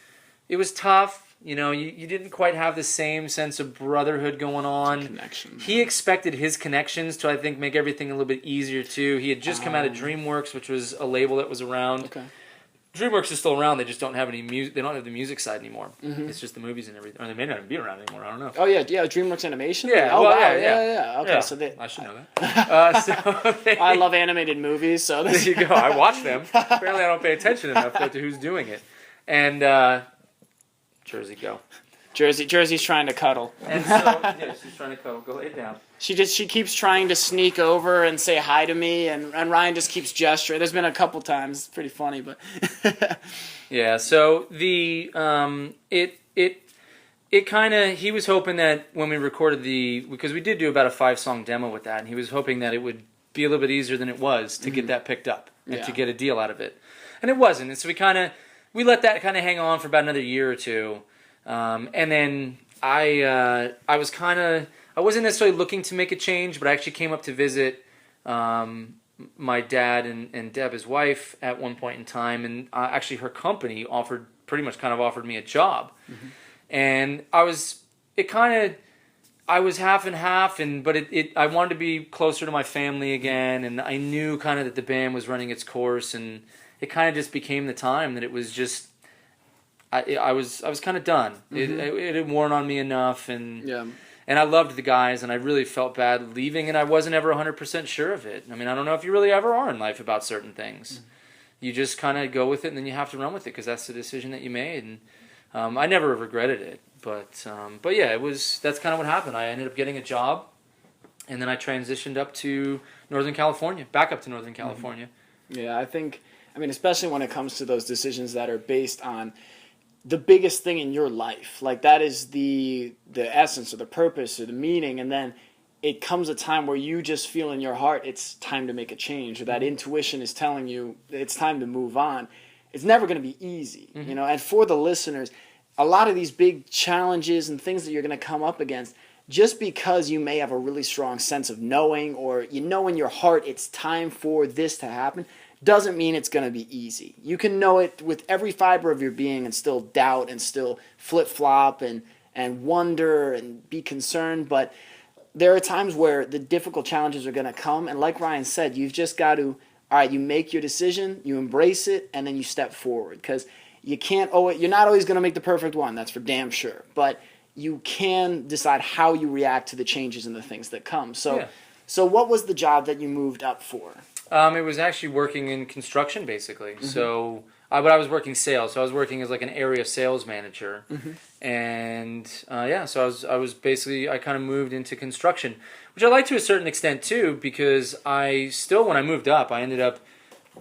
It was tough. You know, you didn't quite have the same sense of brotherhood going on. Connection. He expected his connections to, I think, make everything a little bit easier, too. He had just come out of DreamWorks, which was a label that was around. Okay. DreamWorks is still around. They just don't have any music. They don't have the music side anymore. It's just the movies and everything. Or they may not even be around anymore. I don't know. Oh yeah, DreamWorks Animation. Yeah. Oh well, wow. yeah. Okay, so I should know that. I love animated movies, so there you go. I watch them. Apparently, I don't pay attention enough to who's doing it. And Jersey, go. Jersey's trying to cuddle. And so, yeah, she's trying to cuddle. Go lay down. She keeps trying to sneak over and say hi to me, and Ryan just keeps gesturing. There's been a couple times. It's pretty funny, but yeah. So the it kind of, he was hoping that when we recorded because we did do about a 5-song demo with that, and he was hoping that it would be a little bit easier than it was to get that picked up and to get a deal out of it, and it wasn't. And so we let that kind of hang on for about another year or two, and then I wasn't necessarily looking to make a change, but I actually came up to visit my dad and Deb, his wife, at one point in time, and actually her company offered me a job, and I was half and half, but I wanted to be closer to my family again, and I knew kind of that the band was running its course, and it kind of just became the time that it was just. I was kind of done. It had worn on me enough, and I loved the guys, and I really felt bad leaving, and I wasn't ever 100% sure of it. I mean, I don't know if you really ever are in life about certain things. You just kind of go with it, and then you have to run with it because that's the decision that you made. And I never regretted it, but yeah, that's kind of what happened. I ended up getting a job, and then I transitioned back up to Northern California. Yeah, I mean, especially when it comes to those decisions that are based on the biggest thing in your life, like that is the essence or the purpose or the meaning, and then it comes a time where you just feel in your heart it's time to make a change, or that intuition is telling you it's time to move on. It's never going to be easy, you know. And for the listeners, a lot of these big challenges and things that you're going to come up against, just because you may have a really strong sense of knowing, or you know in your heart it's time for this to happen, doesn't mean it's going to be easy. You can know it with every fiber of your being and still doubt and still flip-flop and wonder and be concerned. But there are times where the difficult challenges are going to come. And like Ryan said, you've just got to, all right, you make your decision, you embrace it, and then you step forward. Because you're not always going to make the perfect one, that's for damn sure. But you can decide how you react to the changes and the things that come. So what was the job that you moved up for? It was actually working in construction, basically. So, but I was working sales. So I was working as like an area sales manager, and so I kind of moved into construction, which I liked to a certain extent too, because when I moved up, I ended up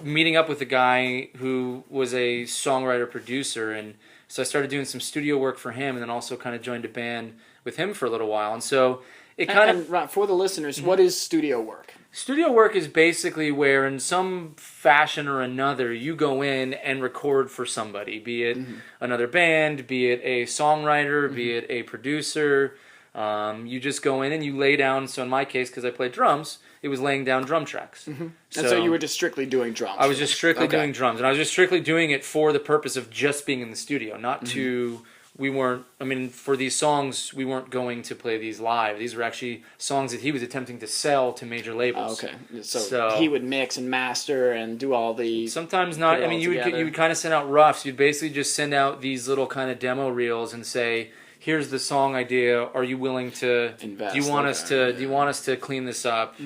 meeting up with a guy who was a songwriter producer, and so I started doing some studio work for him, and then also kind of joined a band with him for a little while, and so it kind of. And for the listeners, what is studio work? Studio work is basically where, in some fashion or another, you go in and record for somebody, be it another band, be it a songwriter, be it a producer. You just go in and you lay down. So in my case, because I play drums, it was laying down drum tracks. And so you were just strictly doing drums? I was just strictly doing drums, and I was just strictly doing it for the purpose of just being in the studio, not to... We weren't, I mean, for these songs, we weren't going to play these live. These were actually songs that he was attempting to sell to major labels. Okay. So he would mix and master and do all the... Sometimes not. I mean, you would kind of send out roughs. You'd basically just send out these little kind of demo reels and say, here's the song idea. Are you willing to... Invest. Do you want us to clean this up?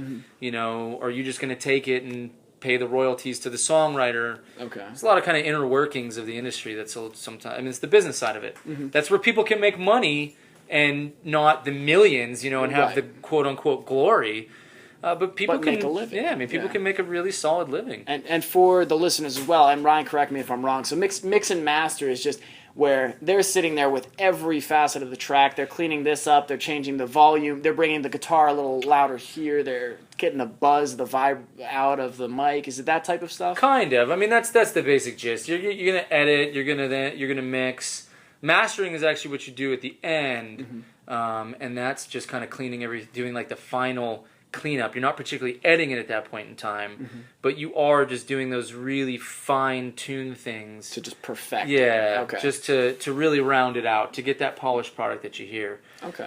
You know, are you just going to take it and pay the royalties to the songwriter? Okay. There's a lot of kind of inner workings of the industry that's sometimes, I mean, it's the business side of it. That's where people can make money and not the millions, you know, and have the quote unquote glory. But people can make a living. Yeah, I mean, people can make a really solid living. And for the listeners as well, and Ryan, correct me if I'm wrong, so mix and master is just where they're sitting there with every facet of the track. They're cleaning this up. They're changing the volume. They're bringing the guitar a little louder here. They're getting the buzz, the vibe out of the mic. Is it that type of stuff? Kind of. I mean, that's the basic gist. You're gonna edit. You're gonna mix. Mastering is actually what you do at the end, and that's just kind of cleaning doing like the final cleanup. You're not particularly editing it at that point in time, but you are just doing those really fine-tuned things to just perfect. Yeah, Okay. just to really round it out, to get that polished product that you hear. Okay.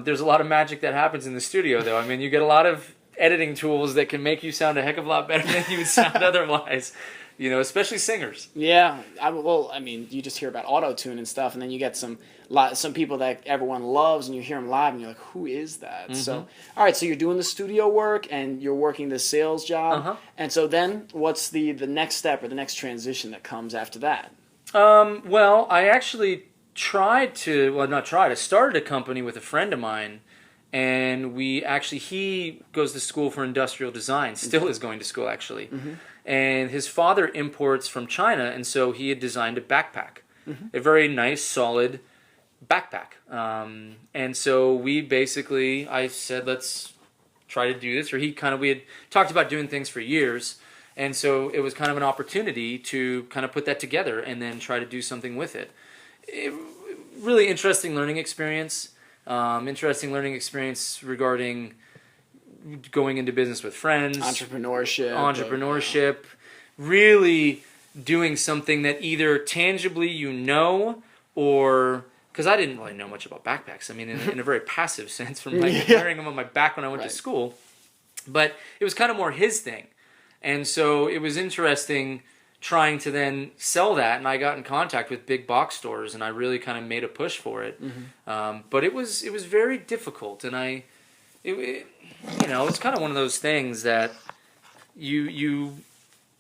There's a lot of magic that happens in the studio, though. I mean, you get a lot of editing tools that can make you sound a heck of a lot better than you would sound otherwise. You know, especially singers. Yeah, I mean, you just hear about auto-tune and stuff, and then you get some people that everyone loves, and you hear them live, and you're like, who is that? So, all right, so you're doing the studio work, and you're working the sales job, and so then what's the next step or the next transition that comes after that? Well, I actually I started a company with a friend of mine, and he goes to school for industrial design, still is going to school, actually. And his father imports from China, and so he had designed a backpack, a very nice, solid backpack. And so I said, let's try to do this. Or we had talked about doing things for years, and so it was kind of an opportunity to kind of put that together and then try to do something with it. Really interesting learning experience. Regarding going into business with friends, entrepreneurship, really doing something that either tangibly or because I didn't really know much about backpacks. I mean, in a very passive sense, from carrying them on my back when I went to school, but it was kind of more his thing, and so it was interesting trying to then sell that, and I got in contact with big box stores, and I really kind of made a push for it. But it was very difficult, and it's kind of one of those things that we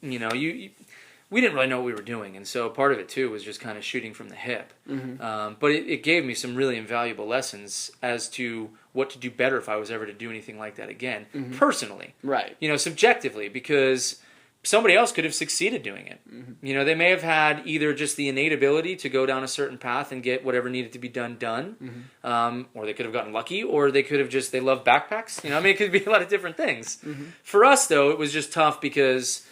didn't really know what we were doing, and so part of it too was just kind of shooting from the hip. But it gave me some really invaluable lessons as to what to do better if I was ever to do anything like that again, personally. Right. Subjectively, because somebody else could have succeeded doing it. They may have had either just the innate ability to go down a certain path and get whatever needed to be done, or they could have gotten lucky, or they could have they love backpacks. It could be a lot of different things. For us, though, it was just tough because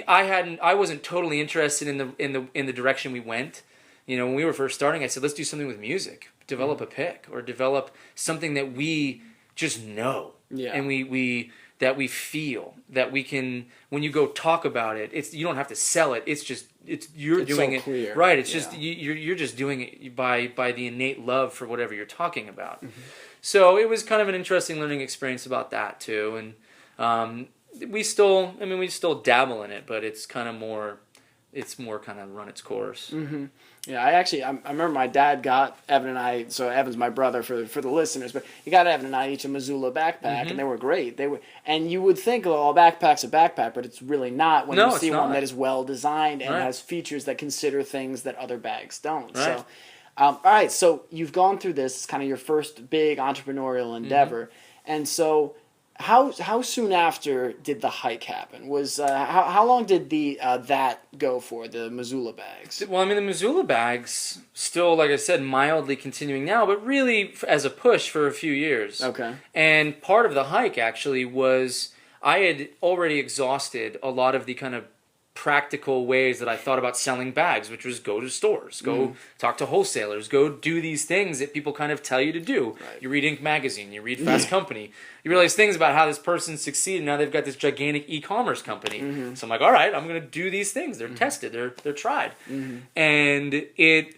I wasn't totally interested in the direction we went. When we were first starting, I said, let's do something with music, develop a pick, or develop something that we just know, and that we feel, that we can, when you go talk about it, you don't have to sell it. It's you're doing so it clear. Right. It's just you're just doing it by the innate love for whatever you're talking about. So it was kind of an interesting learning experience about that too, and we still dabble in it, but it's more kind of run its course. Yeah, I remember my dad got Evan and I, so Evan's my brother for the listeners, but he got Evan and I each a Missoula backpack, and they were great. And you would think, oh, a backpack's a backpack, but it's really not when you see one that is well designed and has features that consider things that other bags don't. Right. So, all right, so you've gone through this, it's kind of your first big entrepreneurial endeavor, and so How soon after did the hike happen? Was how long did the that go for the Missoula bags? Well, I mean, the Missoula bags still, like I said, mildly continuing now, but really as a push for a few years. Okay. And part of the hike actually was I had already exhausted a lot of the kind of practical ways that I thought about selling bags, which was go to stores, go talk to wholesalers, go do these things that people kind of tell you to do. Right. You read Inc. magazine, you read Fast Company, you realize things about how this person succeeded. Now they've got this gigantic e-commerce company. So I'm like, all right, I'm going to do these things. They're tested, they're tried, and it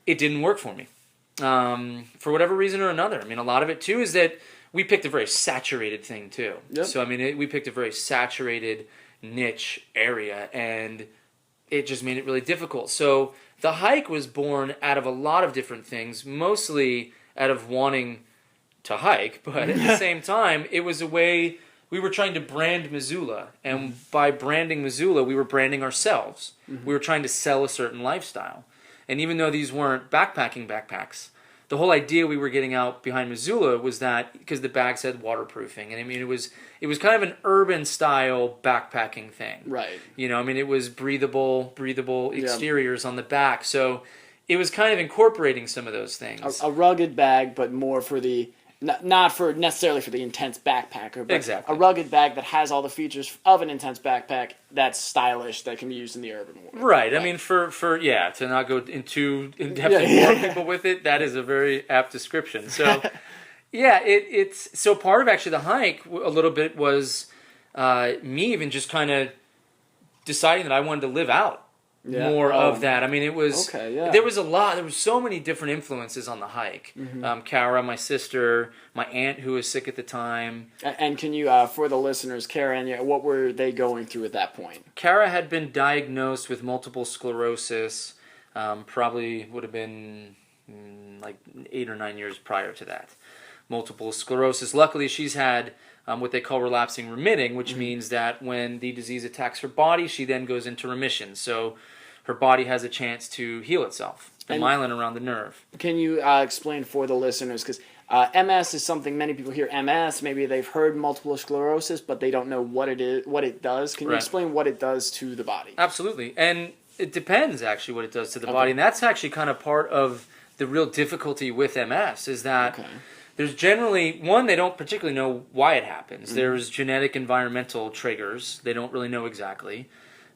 didn't work for me for whatever reason or another. I mean, a lot of it too is that we picked a very saturated thing too. Yep. So I mean, we picked a very saturated niche area, and it just made it really difficult. So the hike was born out of a lot of different things, mostly out of wanting to hike, but at the same time, it was a way we were trying to brand Missoula, and by branding Missoula, we were branding ourselves. We were trying to sell a certain lifestyle. And even though these weren't backpacking backpacks, the whole idea we were getting out behind Missoula was that because the bags had waterproofing, and I mean it was kind of an urban style backpacking thing. Right. You know, I mean it was breathable exteriors on the back, so it was kind of incorporating some of those things. A rugged bag, but more for the not for necessarily for the intense backpacker, but Exactly. a rugged bag that has all the features of an intense backpack that's stylish that can be used in the urban world. Right. I mean, for to not go into in depth Yeah, and yeah. bore people with it, that is a very apt description. So, yeah, it's so part of actually the hike a little bit was me even just kind of deciding that I wanted to live out more of that. I mean, it was there was a lot. There was so many different influences on the hike. Kara, my sister, my aunt who was sick at the time. And can you, for the listeners, Kara and what were they going through at that point? Kara had been diagnosed with multiple sclerosis. Probably would have been like 8 or 9 years prior to that. Multiple sclerosis. Luckily, she's had what they call relapsing remitting, which means that when the disease attacks her body, she then goes into remission. So her body has a chance to heal itself, the myelin around the nerve. Can you explain for the listeners, because MS is something many people hear MS, maybe they've heard multiple sclerosis, but they don't know what it is, what it does. Can you explain what it does to the body? Absolutely, and it depends actually what it does to the body, and that's actually kind of part of the real difficulty with MS is that there's generally, one, they don't particularly know why it happens. There's genetic environmental triggers. They don't really know exactly.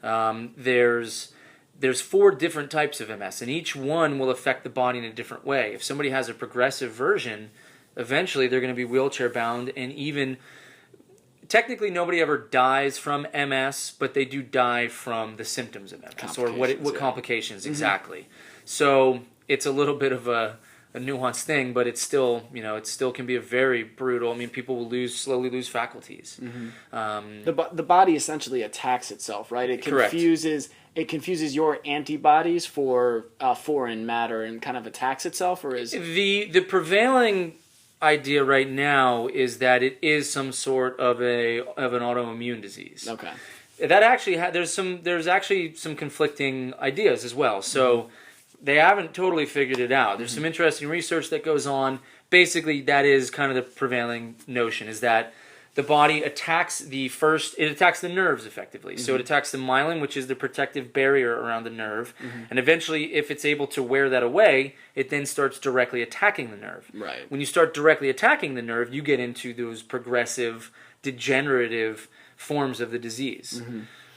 There's 4 different types of MS, and each one will affect the body in a different way. If somebody has a progressive version, eventually they're going to be wheelchair bound, and even technically nobody ever dies from MS, but they do die from the symptoms of MS or what complications exactly. So it's a little bit of a nuanced thing, but it's still, it still can be a very brutal. I mean, people will slowly lose faculties. The body essentially attacks itself, right? It confuses your antibodies for foreign matter and kind of attacks itself, or is the prevailing idea right now is that it is some sort of an autoimmune disease. Okay. That actually there's actually some conflicting ideas as well. So they haven't totally figured it out. There's some interesting research that goes on. Basically, that is kind of the prevailing notion, is that the body attacks the nerves effectively. So it attacks the myelin, which is the protective barrier around the nerve. And eventually, if it's able to wear that away, it then starts directly attacking the nerve. Right. When you start directly attacking the nerve, you get into those progressive, degenerative forms of the disease,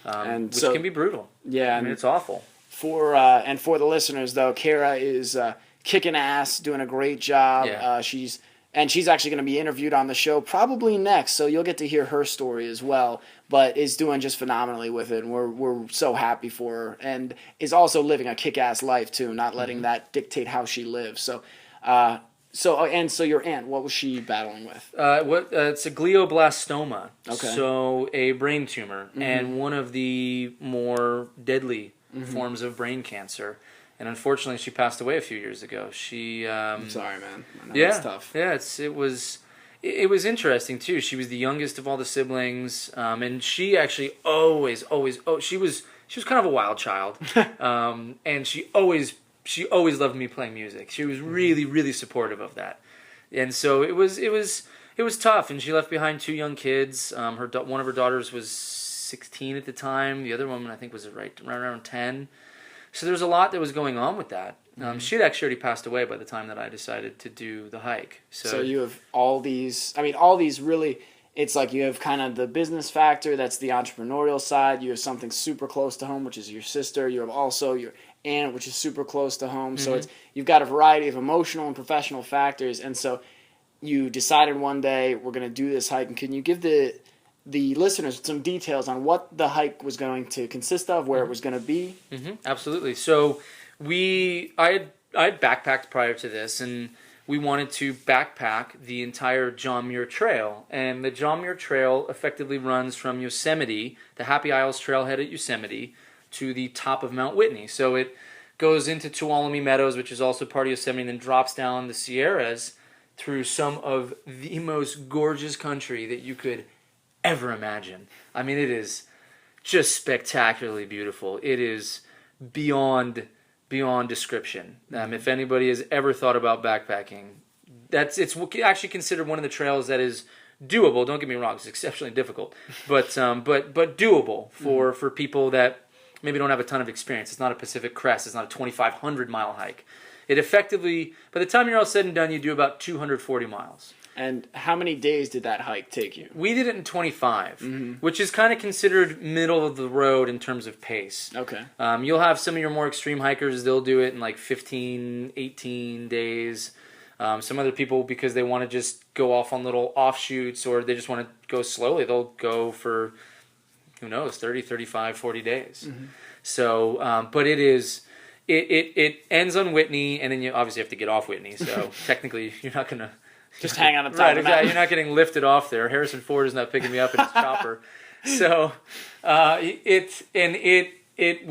which can be brutal. Yeah. I mean, it's awful. For the listeners, though, Kara is kicking ass, doing a great job. Yeah. She's actually going to be interviewed on the show probably next, so you'll get to hear her story as well. But is doing just phenomenally with it, and we're so happy for her, and is also living a kick-ass life too, not letting that dictate how she lives. So your aunt, what was she battling with? It's a glioblastoma. Okay. So a brain tumor, and one of the more deadly forms of brain cancer. And unfortunately, she passed away a few years ago. I'm sorry, man. I know it's tough. Yeah, it was interesting too. She was the youngest of all the siblings, and she actually she was kind of a wild child, and she always loved me playing music. She was really, really supportive of that, and so it was It was tough, and she left behind 2 young kids. One of her daughters was 16 at the time. The other woman, I think, was right around 10. So there was a lot that was going on with that. She had actually already passed away by the time that I decided to do the hike. So you have all these, all these really, it's like you have kind of the business factor, that's the entrepreneurial side. You have something super close to home, which is your sister. You have also your aunt, which is super close to home. So you've got a variety of emotional and professional factors. And so you decided one day, we're going to do this hike. And can you give the listeners some details on what the hike was going to consist of, where it was going to be? Absolutely. So I had backpacked prior to this, and we wanted to backpack the entire John Muir Trail. And the John Muir Trail effectively runs from Yosemite, the Happy Isles Trailhead at Yosemite, to the top of Mount Whitney. So it goes into Tuolumne Meadows, which is also part of Yosemite, and then drops down the Sierras through some of the most gorgeous country that you could ever imagine. I mean, it is just spectacularly beautiful. It is beyond description. If anybody has ever thought about backpacking, it's actually considered one of the trails that is doable. Don't get me wrong; it's exceptionally difficult, but doable for people that maybe don't have a ton of experience. It's not a Pacific Crest. It's not a 2,500 mile hike. It effectively, by the time you're all said and done, you do about 240 miles. And how many days did that hike take you? We did it in 25, which is kind of considered middle of the road in terms of pace. Okay. You'll have some of your more extreme hikers, they'll do it in like 15, 18 days. Some other people, because they want to just go off on little offshoots or they just want to go slowly, they'll go for, who knows, 30, 35, 40 days. So, but it ends on Whitney, and then you obviously have to get off Whitney, so technically you're not going to just hang on the top right, of the exactly. mountain. You're not getting lifted off there. Harrison Ford is not picking me up in his chopper. So it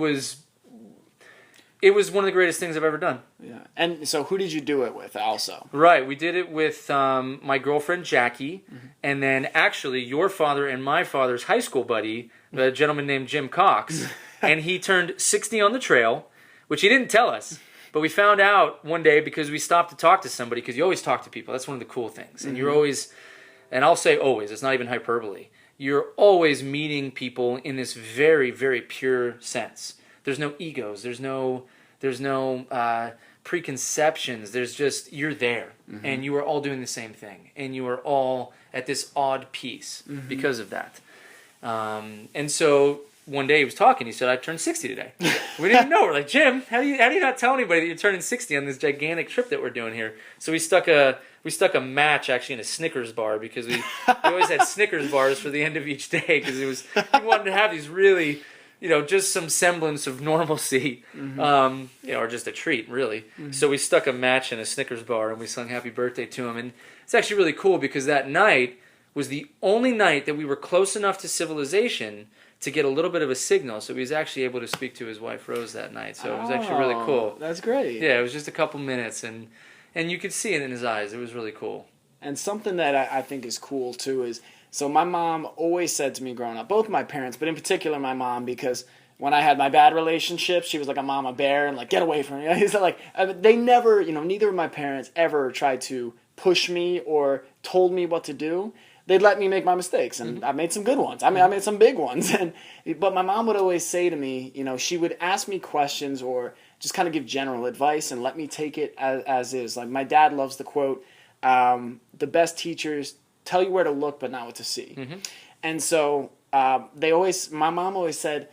was one of the greatest things I've ever done. Yeah. And so who did you do it with also? Right. We did it with my girlfriend Jackie, and then actually your father and my father's high school buddy, a gentleman named Jim Cox, and he turned 60 on the trail, which he didn't tell us. But we found out one day because we stopped to talk to somebody, because you always talk to people. That's one of the cool things. And you're always, and I'll say always, it's not even hyperbole. You're always meeting people in this very, very pure sense. There's no egos. There's no preconceptions. There's just, you're there. And you are all doing the same thing. And you are all at this odd peace because of that. And so one day he was talking. He said, "I turned 60 today." We didn't even know. We're like, "Jim, how do you not tell anybody that you're turning 60 on this gigantic trip that we're doing here?" So we stuck a match actually in a Snickers bar, because we always had Snickers bars for the end of each day, because we wanted to have these really, just some semblance of normalcy, or just a treat really. So we stuck a match in a Snickers bar and we sung "Happy Birthday" to him, and it's actually really cool because that night was the only night that we were close enough to civilization to get a little bit of a signal, so he was actually able to speak to his wife Rose that night. So it was actually really cool. That's great. Yeah, it was just a couple minutes, and you could see it in his eyes. It was really cool. And something that I think is cool too is, so my mom always said to me growing up, both my parents, but in particular my mom, because when I had my bad relationships, she was like a mama bear and like, get away from me. He's like, they never, neither of my parents ever tried to push me or told me what to do. They'd let me make my mistakes, and I made some good ones. I mean, I made some big ones. But my mom would always say to me, she would ask me questions or just kind of give general advice and let me take it as is. Like my dad loves the quote, the best teachers tell you where to look but not what to see. And so my mom always said,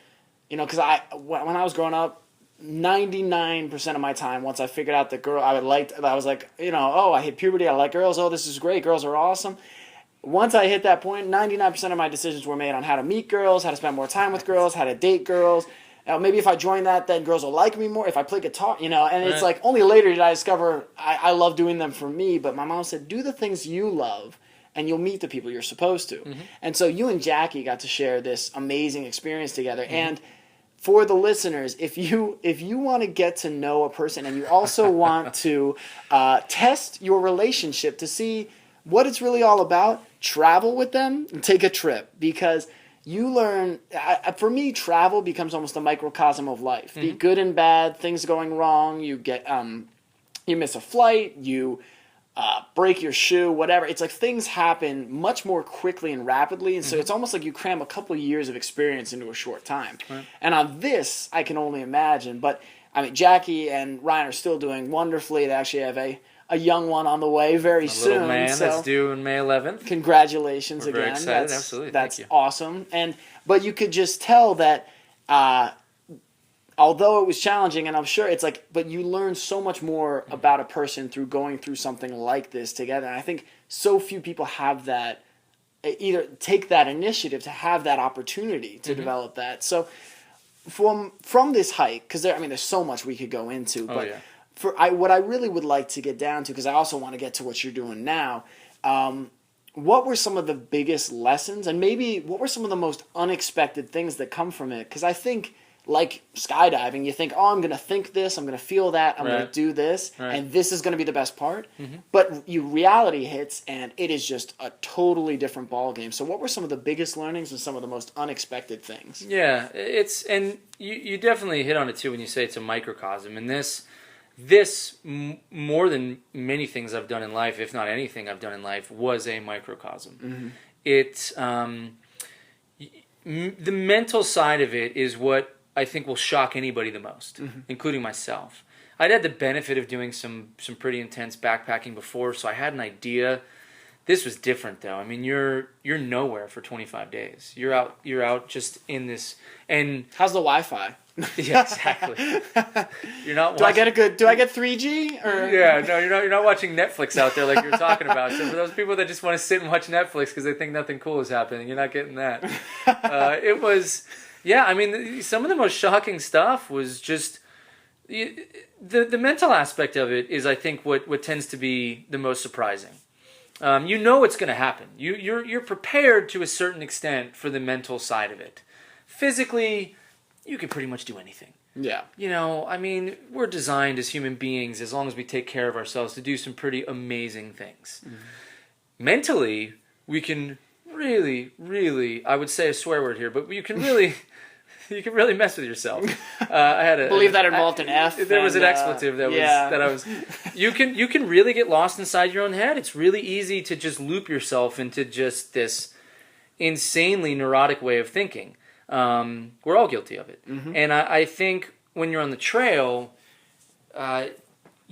because when I was growing up, 99% of my time, once I figured out the girl I was like, I hit puberty, I like girls, this is great, girls are awesome. Once I hit that point, 99% of my decisions were made on how to meet girls, how to spend more time with girls, how to date girls. Maybe if I join that, then girls will like me more. If I play guitar, and it's like only later did I discover I love doing them for me. But my mom said, do the things you love, and you'll meet the people you're supposed to. And so you and Jackie got to share this amazing experience together. And for the listeners, if you want to get to know a person and you also want to test your relationship to see what it's really all about, travel with them and take a trip, because you learn. For me, travel becomes almost a microcosm of life. The good and bad, things going wrong. You get you miss a flight. You break your shoe, whatever. It's like things happen much more quickly and rapidly, and so it's almost like you cram a couple of years of experience into a short time. Right. And on this, I can only imagine. But I mean, Jackie and Ryan are still doing wonderfully. They actually have a young one on the way very soon. Little man so that's due on May 11th. Congratulations We're again. very excited. Absolutely. That's Thank you. awesome. But you could just tell that. Although it was challenging, and I'm sure it's like, but you learn so much more about a person through going through something like this together. And I think so few people have that, either take that initiative to have that opportunity to develop that. So from this hike, because there's so much we could go into, but what I really would like to get down to, because I also want to get to what you're doing now, what were some of the biggest lessons, and maybe what were some of the most unexpected things that come from it? Because I think, like skydiving, you think, oh, I'm going to think this, I'm going to feel that, I'm going to do this, and this is going to be the best part. But reality hits, and it is just a totally different ballgame. So what were some of the biggest learnings and some of the most unexpected things? Yeah, and you definitely hit on it too when you say it's a microcosm. And this more than many things I've done in life, if not anything I've done in life, was a microcosm. It the mental side of it is what I think will shock anybody the most, including myself. I'd had the benefit of doing some pretty intense backpacking before, so I had an idea. This was different, though. I mean, you're nowhere for 25 days. You're out just in this. And how's the Wi-Fi? Yeah, exactly. You're not. Do I get 3G? Or yeah, no, you're not watching Netflix out there like you're talking about. So for those people that just want to sit and watch Netflix because they think nothing cool is happening, you're not getting that. It was. Yeah, I mean, some of the most shocking stuff was just the mental aspect of it is, I think, what tends to be the most surprising. You know what's going to happen. You're prepared to a certain extent for the mental side of it. Physically, you can pretty much do anything. Yeah. I mean, we're designed as human beings, as long as we take care of ourselves, to do some pretty amazing things. Mentally, we can really, really, I would say a swear word here, but you can really mess with yourself. I had believe that involved an F. There was an expletive that I was. You can really get lost inside your own head. It's really easy to just loop yourself into just this insanely neurotic way of thinking. We're all guilty of it, and I think when you're on the trail,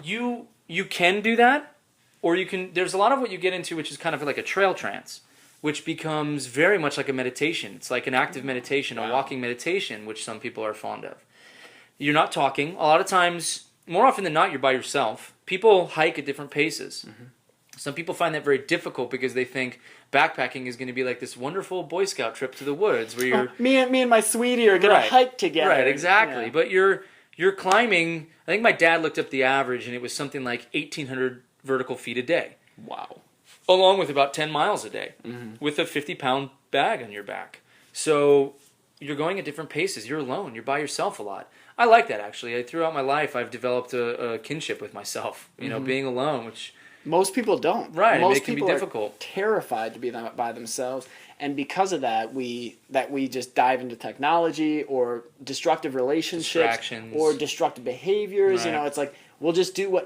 you can do that, or you can. There's a lot of what you get into, which is kind of like a trail trance, which becomes very much like a meditation. It's like an active meditation, a walking meditation, which some people are fond of. You're not talking. A lot of times, more often than not, you're by yourself. People hike at different paces. Some people find that very difficult because they think backpacking is going to be like this wonderful Boy Scout trip to the woods where you're... me and my sweetie are going to hike together. Right, exactly. Yeah. But you're climbing... I think my dad looked up the average, and it was something like 1,800 vertical feet a day. Wow. Along with about 10 miles a day, with a 50-pound bag on your back. So you're going at different paces. You're alone. You're by yourself a lot. I like that, actually. Throughout my life, I've developed a kinship with myself. Being alone, which most people don't. Right, most it can people be difficult. Are terrified to be by themselves, and because of that, we just dive into technology or destructive relationships or destructive behaviors. Right. It's like, we'll just do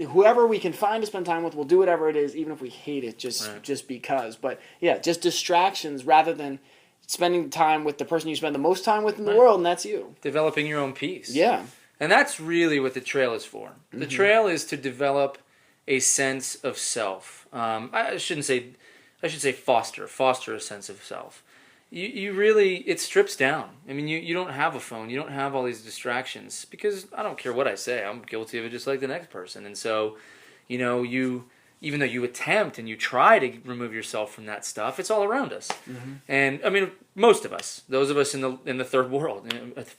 whoever we can find to spend time with, we'll do whatever it is, even if we hate it, just because. But yeah, just distractions rather than spending time with the person you spend the most time with in the world, and that's you. Developing your own peace. Yeah. And that's really what the trail is for. The trail is to develop a sense of self. I should say foster a sense of self. You really, it strips down. I mean, you don't have a phone. You don't have all these distractions because I don't care what I say. I'm guilty of it just like the next person. And so, even though you attempt and you try to remove yourself from that stuff, it's all around us. And I mean, most of us, those of us in the third world,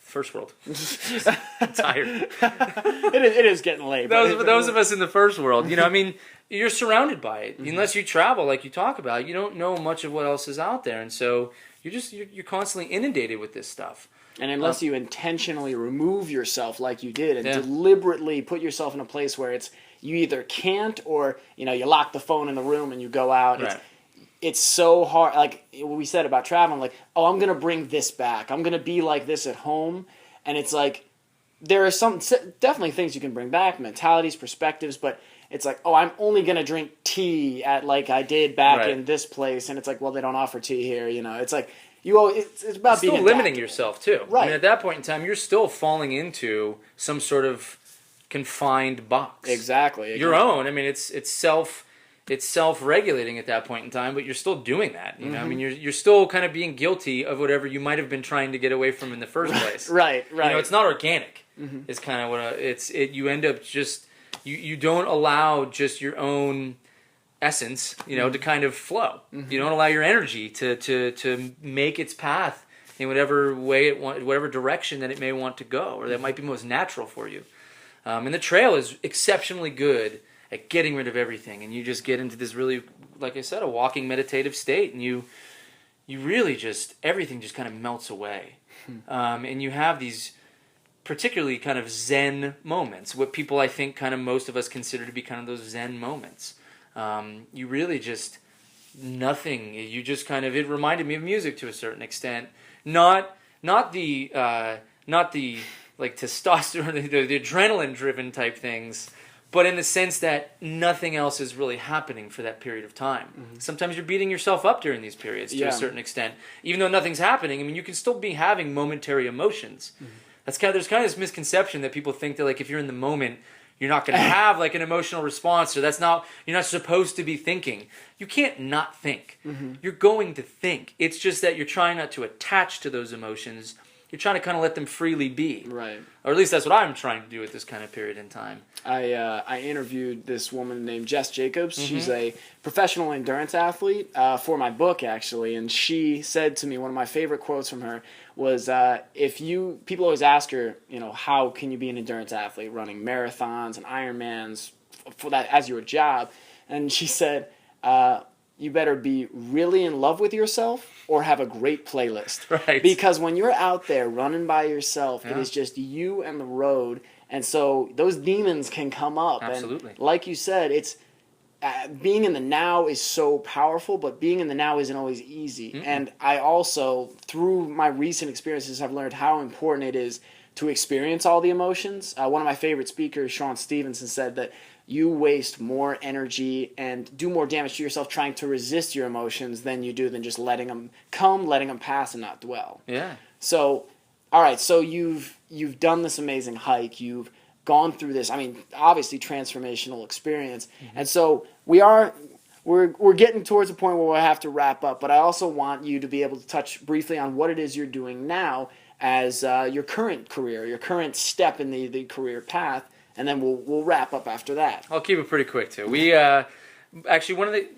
first world, I'm tired. It is getting late. Those of us in the first world, I mean, you're surrounded by it. Unless you travel, like you talk about, you don't know much of what else is out there, and so you're constantly inundated with this stuff. And unless you intentionally remove yourself like you did and deliberately put yourself in a place where you either can't or you lock the phone in the room and you go out. Right. It's so hard. Like we said about traveling, like, oh, I'm gonna bring this back. I'm gonna be like this at home, and it's like there are definitely things you can bring back, mentalities, perspectives, but it's like, oh, I'm only going to drink tea at like I did back Right. in this place. And it's like, well, they don't offer tea here. You know, it's like, it's about being Still limiting adaptable. yourself too. Right. I mean, at that point in time, you're still falling into some sort of confined box. Exactly. Your own. I mean, it's self-regulating at that point in time, but you're still doing that. You know, I mean, you're still kind of being guilty of whatever you might have been trying to get away from in the first place. Right. You know, it's not organic. Is kind of what you end up just you don't allow just your own essence, you know, to kind of flow. You don't allow your energy to make its path in whatever way whatever direction that it may want to go, or that might be most natural for you. And the trail is exceptionally good at getting rid of everything, and you just get into this really, like I said, a walking meditative state, and you really just, everything just kind of melts away. And you have these particularly kind of Zen moments, what people I think kind of most of us consider to be kind of those Zen moments. You really just, nothing, you just kind of, it reminded me of music to a certain extent. Not the like testosterone, the adrenaline driven type things, but in the sense that nothing else is really happening for that period of time. Sometimes you're beating yourself up during these periods to a certain extent. Even though nothing's happening, I mean, you can still be having momentary emotions. There's kind of this misconception that people think that like if you're in the moment, you're not going to have like an emotional response, or you're not supposed to be thinking. You can't not think. You're going to think. It's just that you're trying not to attach to those emotions. You're trying to kind of let them freely be. Right. Or at least that's what I'm trying to do at this kind of period in time. I interviewed this woman named Jess Jacobs. She's a professional endurance athlete for my book, actually. And she said to me, one of my favorite quotes from her was, people always ask her, you know, how can you be an endurance athlete running marathons and Ironmans for that as your job? And she said, you better be really in love with yourself or have a great playlist. Right. Because when you're out there running by yourself, it is just you and the road. And so those demons can come up. Absolutely. And like you said, it's being in the now is so powerful, but being in the now isn't always easy. And I also, through my recent experiences, have learned how important it is to experience all the emotions. One of my favorite speakers, Sean Stevenson, said that you waste more energy and do more damage to yourself trying to resist your emotions than you do than just letting them come, letting them pass, and not dwell. Yeah. So, all right, so you've done this amazing hike. You've gone through this, I mean, obviously transformational experience. And so we're getting towards a point where we'll have to wrap up, but I also want you to be able to touch briefly on what it is you're doing now as your current career, your current step in the career path, and then we'll wrap up after that. I'll keep it pretty quick too. We actually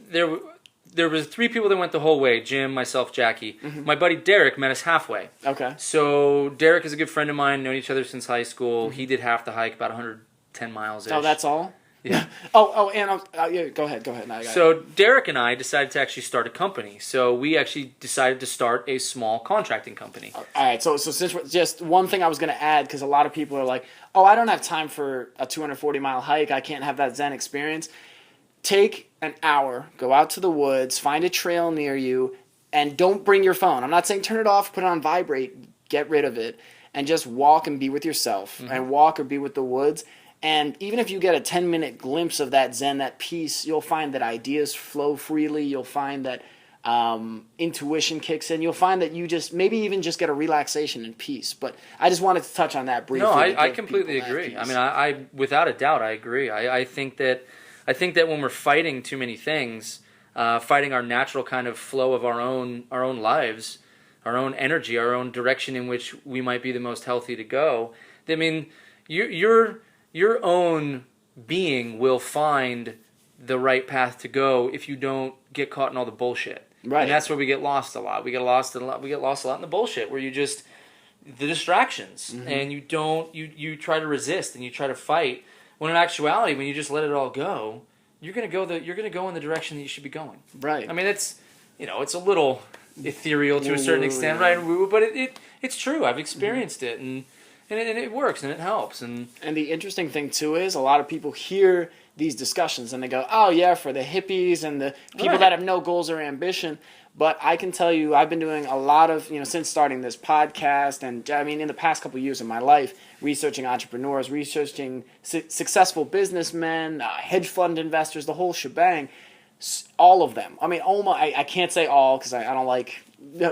there was 3 people that went the whole way: Jim, myself, Jackie. My buddy Derek met us halfway. Okay. So Derek is a good friend of mine. Known each other since high school. He did half the hike, about 110 miles. Oh, that's all? Yeah. And yeah, go ahead. No, I got So Derek and I decided to actually start a company. So we actually decided to start a small contracting company. All right, so since just one thing I was going to add, because a lot of people are like, oh, I don't have time for a 240-mile hike. I can't have that Zen experience. Take an hour, go out to the woods, find a trail near you, and don't bring your phone. I'm not saying turn it off, put it on vibrate, get rid of it, and just walk and be with yourself, and walk or be with the woods. And even if you get a 10-minute glimpse of that Zen, that peace, you'll find that ideas flow freely. You'll find that intuition kicks in. You'll find that you just maybe even just get a relaxation and peace. But I just wanted to touch on that briefly. No, I completely agree. I mean, I without a doubt, I agree. I think that when we're fighting too many things, fighting our natural kind of flow of our own lives, our own energy, our own direction in which we might be the most healthy to go. I mean, your own being will find the right path to go if you don't get caught in all the bullshit. Right. And that's where we get lost a lot. We get lost a lot in the bullshit, where you just the distractions, and you try to resist and you try to fight. When in actuality, when you just let it all go, you're gonna go in the direction that you should be going. Right. I mean, it's a little ethereal to a certain extent, right? But it's true. I've experienced it, and and it works and it helps. And the interesting thing too is a lot of people hear these discussions and they go, oh yeah, for the hippies and the people that have no goals or ambition. But I can tell you, I've been doing a lot of, since starting this podcast, and I mean, in the past couple of years of my life, researching entrepreneurs, researching successful businessmen, hedge fund investors, the whole shebang, all of them. I mean, almost, I can't say all because I don't like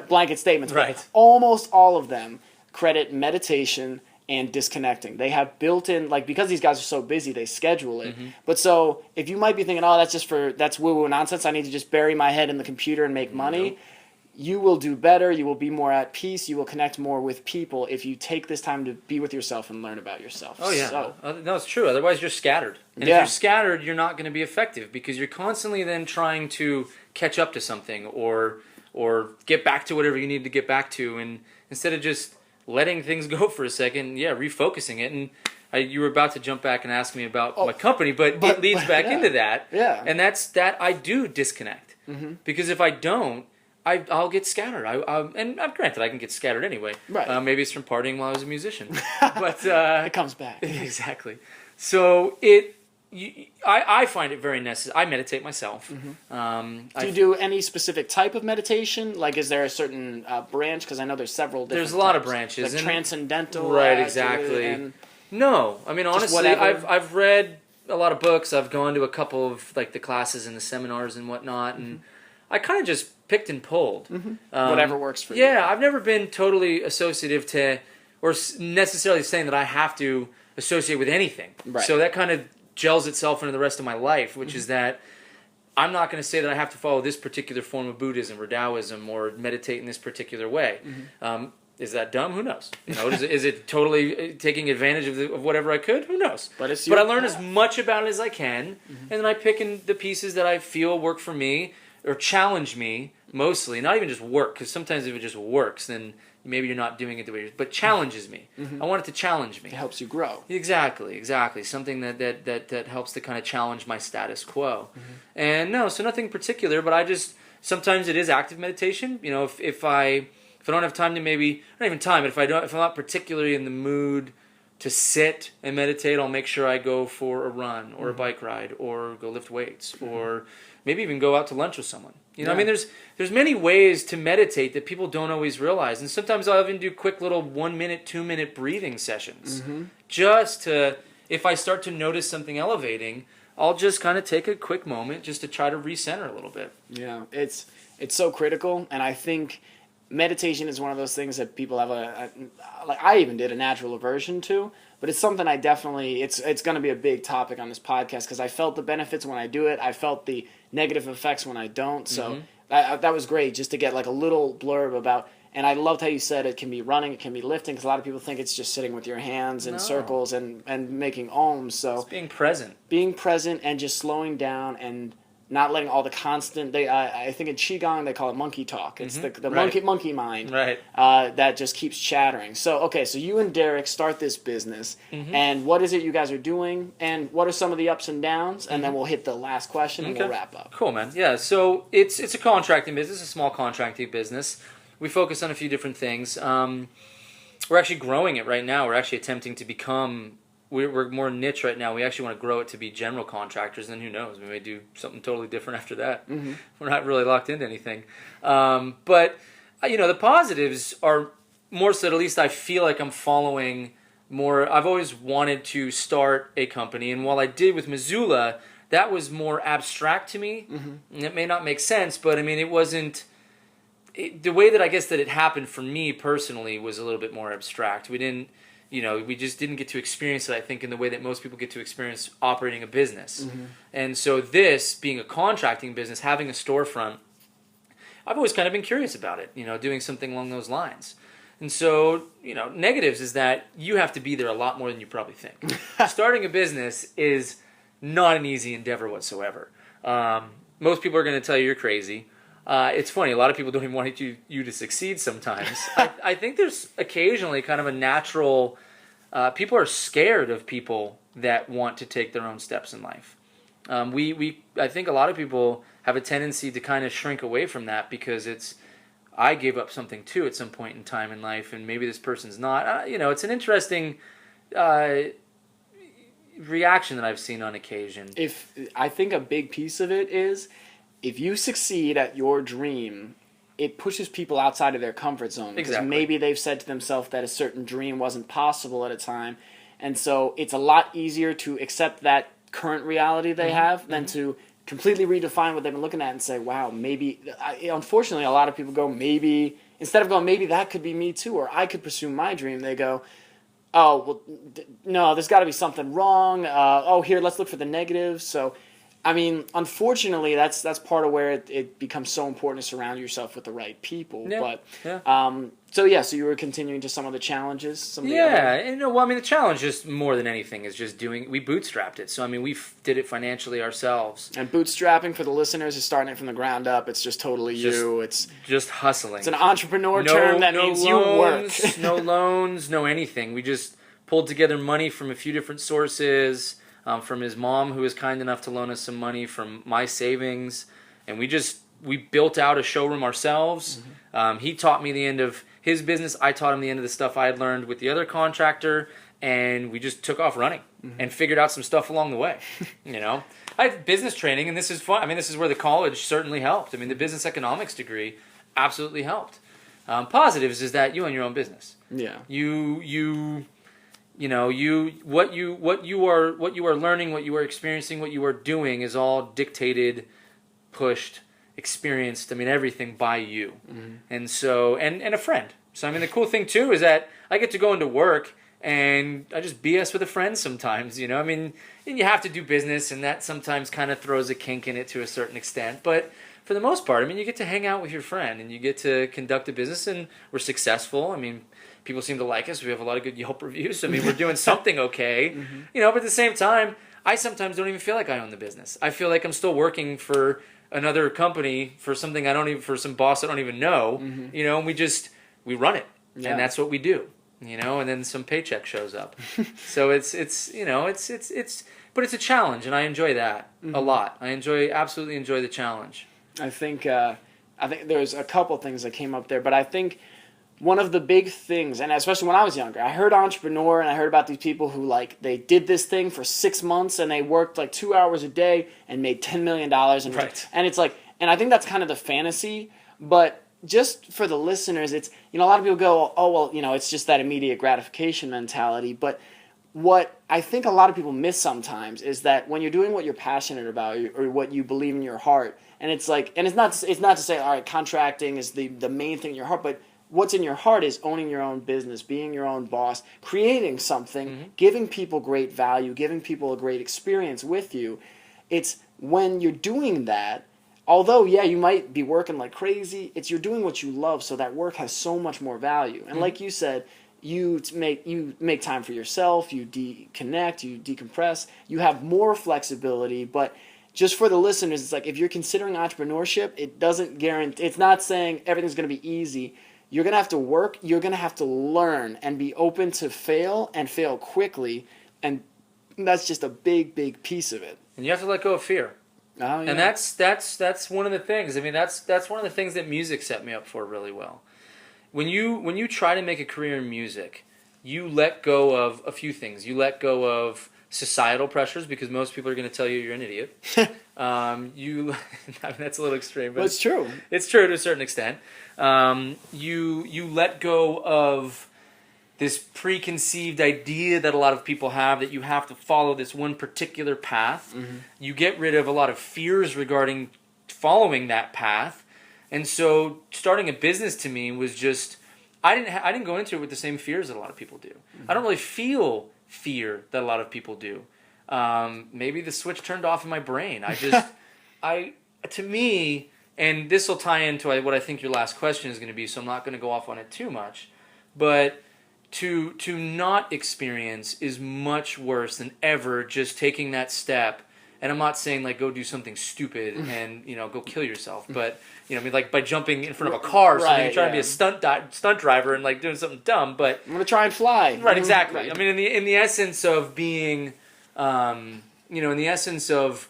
blanket statements, right. But almost all of them credit meditation and disconnecting. They have built in, like, because these guys are so busy, they schedule it. But so if you might be thinking, oh, that's woo-woo nonsense, I need to just bury my head in the computer and make money, you will do better, you will be more at peace, you will connect more with people if you take this time to be with yourself and learn about yourself. Oh, yeah. So, no, it's true. Otherwise, you're scattered. And if you're scattered, you're not going to be effective because you're constantly then trying to catch up to something or get back to whatever you need to get back to. And instead of just letting things go for a second, refocusing it. And you were about to jump back and ask me about my company, but it leads back into that. Yeah. And that's that I do disconnect. Because if I don't, I'll get scattered. And granted, I can get scattered anyway. Right. Maybe it's from partying while I was a musician. But it comes back. Exactly. So I find it very necessary. I meditate myself. Do you do any specific type of meditation? Like, is there a certain branch? Because I know there's several different There's a lot types. of branches. Like transcendental. Right, exactly. No, I mean, honestly, I've read a lot of books. I've gone to a couple of, like, the classes and the seminars and whatnot, and I kind of just picked and pulled. Whatever works for you. Yeah, I've never been totally associative to, or necessarily saying that I have to associate with anything. Right. So that kind of gels itself into the rest of my life, which is that I'm not going to say that I have to follow this particular form of Buddhism or Taoism or meditate in this particular way. Is that dumb? Who knows? Is it totally taking advantage of whatever I could? Who knows? But I learn as much about it as I can, and then I pick in the pieces that I feel work for me or challenge me mostly. Not even just work, because sometimes if it just works, then maybe you're not doing it the way you're... But challenges me. I want it to challenge me. It helps you grow. Exactly. Something that helps to kind of challenge my status quo. And so nothing particular, but I just... Sometimes it is active meditation. If I don't have time to maybe... Not even time, but if I'm not particularly in the mood to sit and meditate, I'll make sure I go for a run or a bike ride or go lift weights or maybe even go out to lunch with someone. I mean, there's many ways to meditate that people don't always realize. And sometimes I'll even do quick little 1 minute, 2 minute breathing sessions. Just to, if I start to notice something elevating, I'll just kind of take a quick moment just to try to recenter a little bit. Yeah, it's so critical. And I think meditation is one of those things that people have like I even did a natural aversion to. But it's something I definitely, it's going to be a big topic on this podcast because I felt the benefits when I do it. I felt the negative effects when I don't. So that was great just to get like a little blurb about, and I loved how you said it can be running, it can be lifting, because a lot of people think it's just sitting with your hands in circles and making ohms. So it's being present. Being present and just slowing down and not letting all the constant. I think in Qigong they call it monkey talk. It's the monkey mind that just keeps chattering. So so you and Derek start this business, and what is it you guys are doing, and what are some of the ups and downs, and then we'll hit the last question and we'll wrap up. Cool, man. Yeah. So it's a contracting business, a small contracting business. We focus on a few different things. We're actually growing it right now. We're actually attempting to become. We're more niche right now. We actually want to grow it to be general contractors, and who knows, we may do something totally different after that. We're not really locked into anything. But, the positives are more so that at least I feel like I'm following more. I've always wanted to start a company, and while I did with Missoula, that was more abstract to me. And it may not make sense, but I mean, it wasn't... the way that I guess that it happened for me personally was a little bit more abstract. We didn't... we just didn't get to experience it, I think, in the way that most people get to experience operating a business. And so this, being a contracting business, having a storefront, I've always kind of been curious about it, doing something along those lines. And so, negatives is that you have to be there a lot more than you probably think. Starting a business is not an easy endeavor whatsoever. Most people are going to tell you you're crazy. It's funny, a lot of people don't even want you to succeed sometimes. I think there's occasionally kind of a natural... people are scared of people that want to take their own steps in life. I think a lot of people have a tendency to kind of shrink away from that because it's... I gave up something too at some point in time in life, and maybe this person's not. It's an interesting reaction that I've seen on occasion. I think a big piece of it is, if you succeed at your dream, it pushes people outside of their comfort zone. Because maybe they've said to themselves that a certain dream wasn't possible at a time. And so it's a lot easier to accept that current reality they have than to completely redefine what they've been looking at and say, wow, maybe... Unfortunately, a lot of people go, maybe... Instead of going, maybe that could be me too, or I could pursue my dream, they go, oh, well, no, there's got to be something wrong. Here, let's look for the negatives. So... I mean, unfortunately, that's part of where it becomes so important to surround yourself with the right people. Yeah, But so you were continuing to some of the challenges. The challenge, just more than anything, is just we bootstrapped it. So I mean, we did it financially ourselves. And bootstrapping, for the listeners, is starting it from the ground up. It's just totally you. It's just hustling. It's an entrepreneur term that means you work. No loans, no anything. We just pulled together money from a few different sources. From his mom, who was kind enough to loan us some money, from my savings, and we built out a showroom ourselves. He taught me the end of his business. I taught him the end of the stuff I had learned with the other contractor, and we just took off running and figured out some stuff along the way. I had business training, and this is fun. I mean, this is where the college certainly helped. I mean, the business economics degree absolutely helped. Positives is that you own your own business. Yeah. What you are learning, what you are experiencing, what you are doing is all dictated, pushed, experienced. I mean, everything by you, and so and a friend. So I mean, the cool thing too is that I get to go into work and I just BS with a friend sometimes. I mean, you have to do business, and that sometimes kind of throws a kink in it to a certain extent, but. For the most part, I mean, you get to hang out with your friend and you get to conduct a business, and we're successful. I mean, people seem to like us. We have a lot of good Yelp reviews. I mean, we're doing something okay. But at the same time, I sometimes don't even feel like I own the business. I feel like I'm still working for another company for something for some boss I don't even know. And we run it, and that's what we do. And then some paycheck shows up. So but it's a challenge, and I enjoy that a lot. Absolutely enjoy the challenge. I think there's a couple things that came up there, but I think one of the big things, and especially when I was younger, I heard entrepreneur, and I heard about these people who they did this thing for 6 months and they worked 2 hours a day and made $10 million. And it's and I think that's kind of the fantasy, but just for the listeners, it's, a lot of people go, oh, well, it's just that immediate gratification mentality. But what I think a lot of people miss sometimes is that when you're doing what you're passionate about or what you believe in your heart, and it's not to say, all right, contracting is the main thing in your heart, but what's in your heart is owning your own business, being your own boss, creating something, giving people great value, giving people a great experience with you. It's when you're doing that, although, you might be working like crazy, you're doing what you love, so that work has so much more value. And like you said, you make time for yourself, you connect, you decompress, you have more flexibility. But just for the listeners, it's if you're considering entrepreneurship, it doesn't guarantee, it's not saying everything's going to be easy. You're going to have to work, you're going to have to learn and be open to fail and fail quickly, and that's just a big, big piece of it. And you have to let go of fear. Oh, yeah. And that's one of the things. I mean, that's one of the things that music set me up for really well. When you try to make a career in music, you let go of a few things. You let go of societal pressures, because most people are going to tell you you're an idiot. I mean, that's a little extreme, but it's true. It's true to a certain extent. You let go of this preconceived idea that a lot of people have that you have to follow this one particular path. You get rid of a lot of fears regarding following that path. And so starting a business to me was just, I didn't go into it with the same fears that a lot of people do. I don't really feel fear that a lot of people do. Maybe the switch turned off in my brain. To me, and this will tie into what I think your last question is going to be, so I'm not going to go off on it too much, but to not experience is much worse than ever just taking that step. And I'm not saying go do something stupid and go kill yourself, but by jumping in front of a car, so you're trying to be a stunt driver and doing something dumb. But I'm gonna try and fly. Right, exactly. Right. I mean, in the essence of being, in the essence of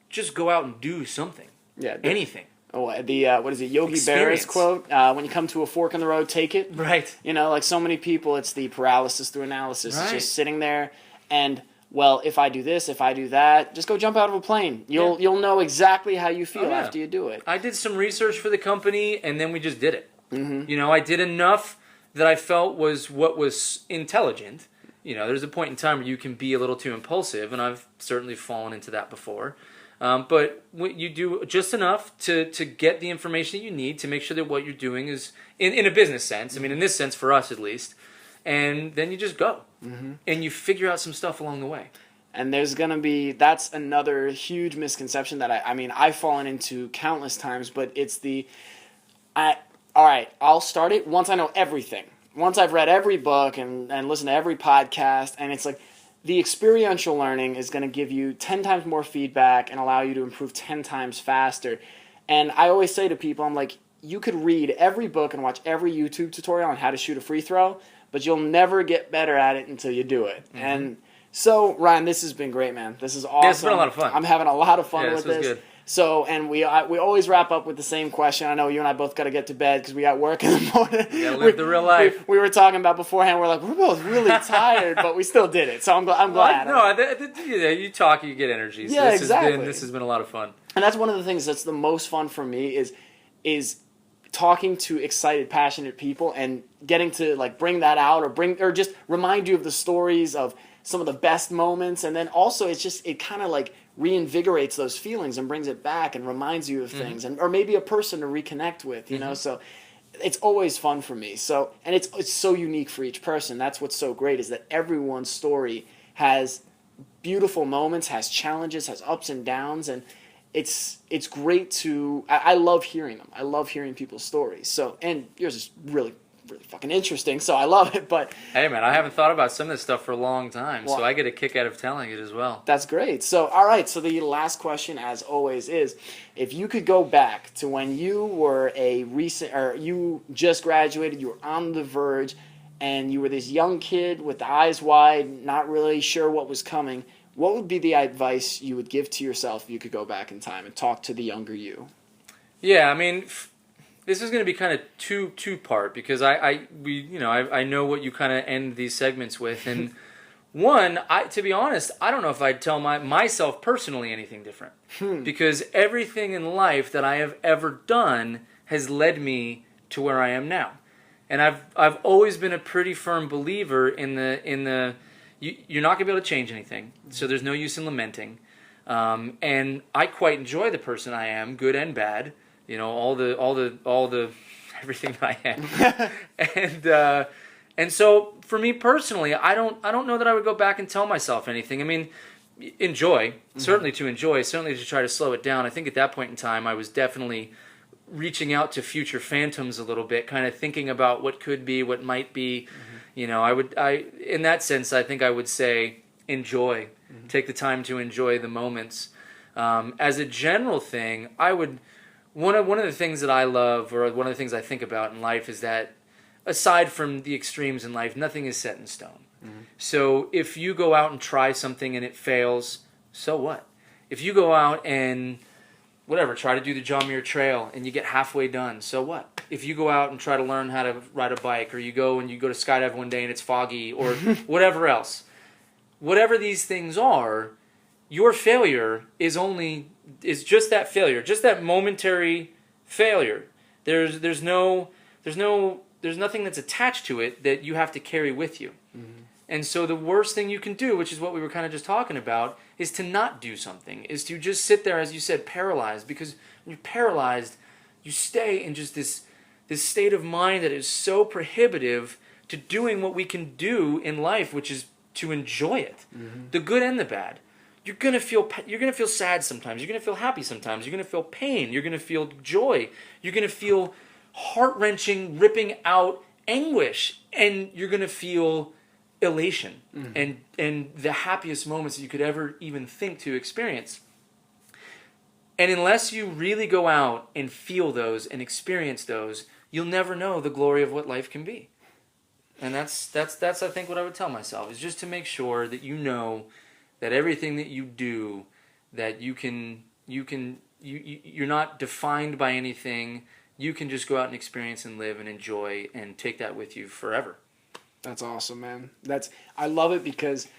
just go out and do something. Yeah. Anything. What is it, Yogi Berra's Experience. quote? When you come to a fork in the road, take it. Right. You know, like so many people, it's the paralysis through analysis. It's Right. just sitting there and, well, if I do this, if I do that, just go jump out of a plane. You'll know exactly how you feel after you do it. I did some research for the company, and then we just did it. Mm-hmm. You know, I did enough that I felt was what was intelligent. You know, there's a point in time where you can be a little too impulsive, and I've certainly fallen into that before. But you do just enough to get the information that you need to make sure that what you're doing is, in a business sense, I mean, in this sense for us at least, and then you just go. Mm-hmm. And you figure out some stuff along the way. And that's another huge misconception that I've fallen into countless times, but it's all right, I'll start it once I know everything. Once I've read every book and listened to every podcast, and it's like, the experiential learning is going to give you 10 times more feedback and allow you to improve 10 times faster. And I always say to people, I'm like, you could read every book and watch every YouTube tutorial on how to shoot a free throw, but you'll never get better at it until you do it. Mm-hmm. And so, Ryan, this has been great, man. This is awesome. Yeah, it's been a lot of fun. I'm having a lot of fun with this. this. Was good. So, and we always wrap up with the same question. I know you and I both got to get to bed because we got work in the morning. You gotta live the real life. We were talking about beforehand. We're like, we're both really tired, but we still did it. So I'm glad. You talk, you get energy. So yeah, exactly. This has been a lot of fun. And that's one of the things that's the most fun for me is talking to excited, passionate people and getting to like bring that out or just remind you of the stories of some of the best moments. And then also it kind of like reinvigorates those feelings and brings it back and reminds you of things or maybe a person to reconnect with, you know? So it's always fun for me. So, and it's so unique for each person. That's what's so great is that everyone's story has beautiful moments, has challenges, has ups and downs. And it's great I love hearing them. I love hearing people's stories. So, and yours is really, really fucking interesting, so I love it. But hey, man, I haven't thought about some of this stuff for a long time, so I get a kick out of telling it as well. That's great. So, all right. So the last question, as always, is if you could go back to when you were you just graduated, you were on the verge, and you were this young kid with the eyes wide, not really sure what was coming. What would be the advice you would give to yourself if you could go back in time and talk to the younger you? Yeah, I mean, this is going to be kind of two-part because I know what you kind of end these segments with, and one, to be honest, I don't know if I'd tell myself personally anything different because everything in life that I have ever done has led me to where I am now, and I've always been a pretty firm believer in the you're not going to be able to change anything, so there's no use in lamenting, and I quite enjoy the person I am, good and bad. You know, all the everything that I am, and so for me personally, I don't know that I would go back and tell myself anything. I mean, enjoy, certainly to try to slow it down. I think at that point in time, I was definitely reaching out to future phantoms a little bit, kind of thinking about what could be, what might be. Mm-hmm. You know, in that sense, I think I would say enjoy, take the time to enjoy the moments. As a general thing, one of the things that I love, or one of the things I think about in life, is that aside from the extremes in life, nothing is set in stone. Mm-hmm. So if you go out and try something and it fails, so what? If you go out and try to do the John Muir Trail and you get halfway done, so what? If you go out and try to learn how to ride a bike, or you go to skydive one day and it's foggy, or whatever else, whatever these things are, your failure is just that failure, just that momentary failure. There's nothing that's attached to it that you have to carry with you. Mm-hmm. And so the worst thing you can do, which is what we were kind of just talking about, is to not do something, is to just sit there, as you said, paralyzed. Because when you're paralyzed, you stay in just this state of mind that is so prohibitive to doing what we can do in life, which is to enjoy it, the good and the bad. You're gonna feel sad sometimes. You're gonna feel happy sometimes. You're gonna feel pain. You're gonna feel joy. You're gonna feel heart-wrenching, ripping out anguish, and you're gonna feel elation and the happiest moments that you could ever even think to experience. And unless you really go out and feel those and experience those, you'll never know the glory of what life can be. And that's I think what I would tell myself, is just to make sure that you know that everything that you do, that you can you're not defined by anything. You can just go out and experience and live and enjoy and take that with you forever. That's awesome, man. I love it because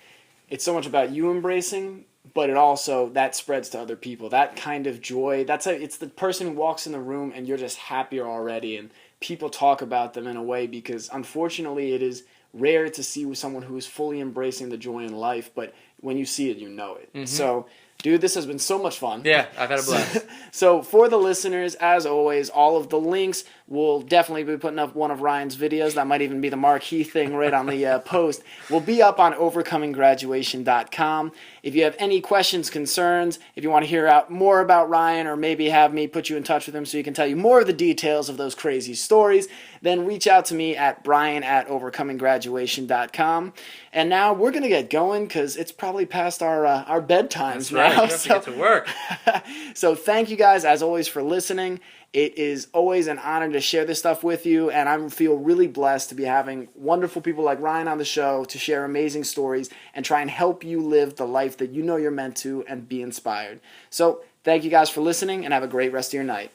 it's so much about you embracing, but it also that spreads to other people. That kind of joy. It's the person who walks in the room and you're just happier already, and people talk about them in a way because unfortunately it is rare to see someone who is fully embracing the joy in life, but when you see it, you know it. Mm-hmm. So, dude, this has been so much fun. Yeah, I've had a blast. So for the listeners, as always, all of the links, we'll definitely be putting up one of Ryan's videos. That might even be the marquee thing right on the post. Will be up on overcominggraduation.com. If you have any questions, concerns, if you want to hear out more about Ryan or maybe have me put you in touch with him so he can tell you more of the details of those crazy stories, then reach out to me at brian@overcominggraduation.com. And now we're going to get going because it's probably past our bedtimes now. Right. You have to get to work. So thank you guys, as always, for listening. It is always an honor to share this stuff with you, and I feel really blessed to be having wonderful people like Ryan on the show to share amazing stories and try and help you live the life that you know you're meant to and be inspired. So thank you guys for listening, and have a great rest of your night.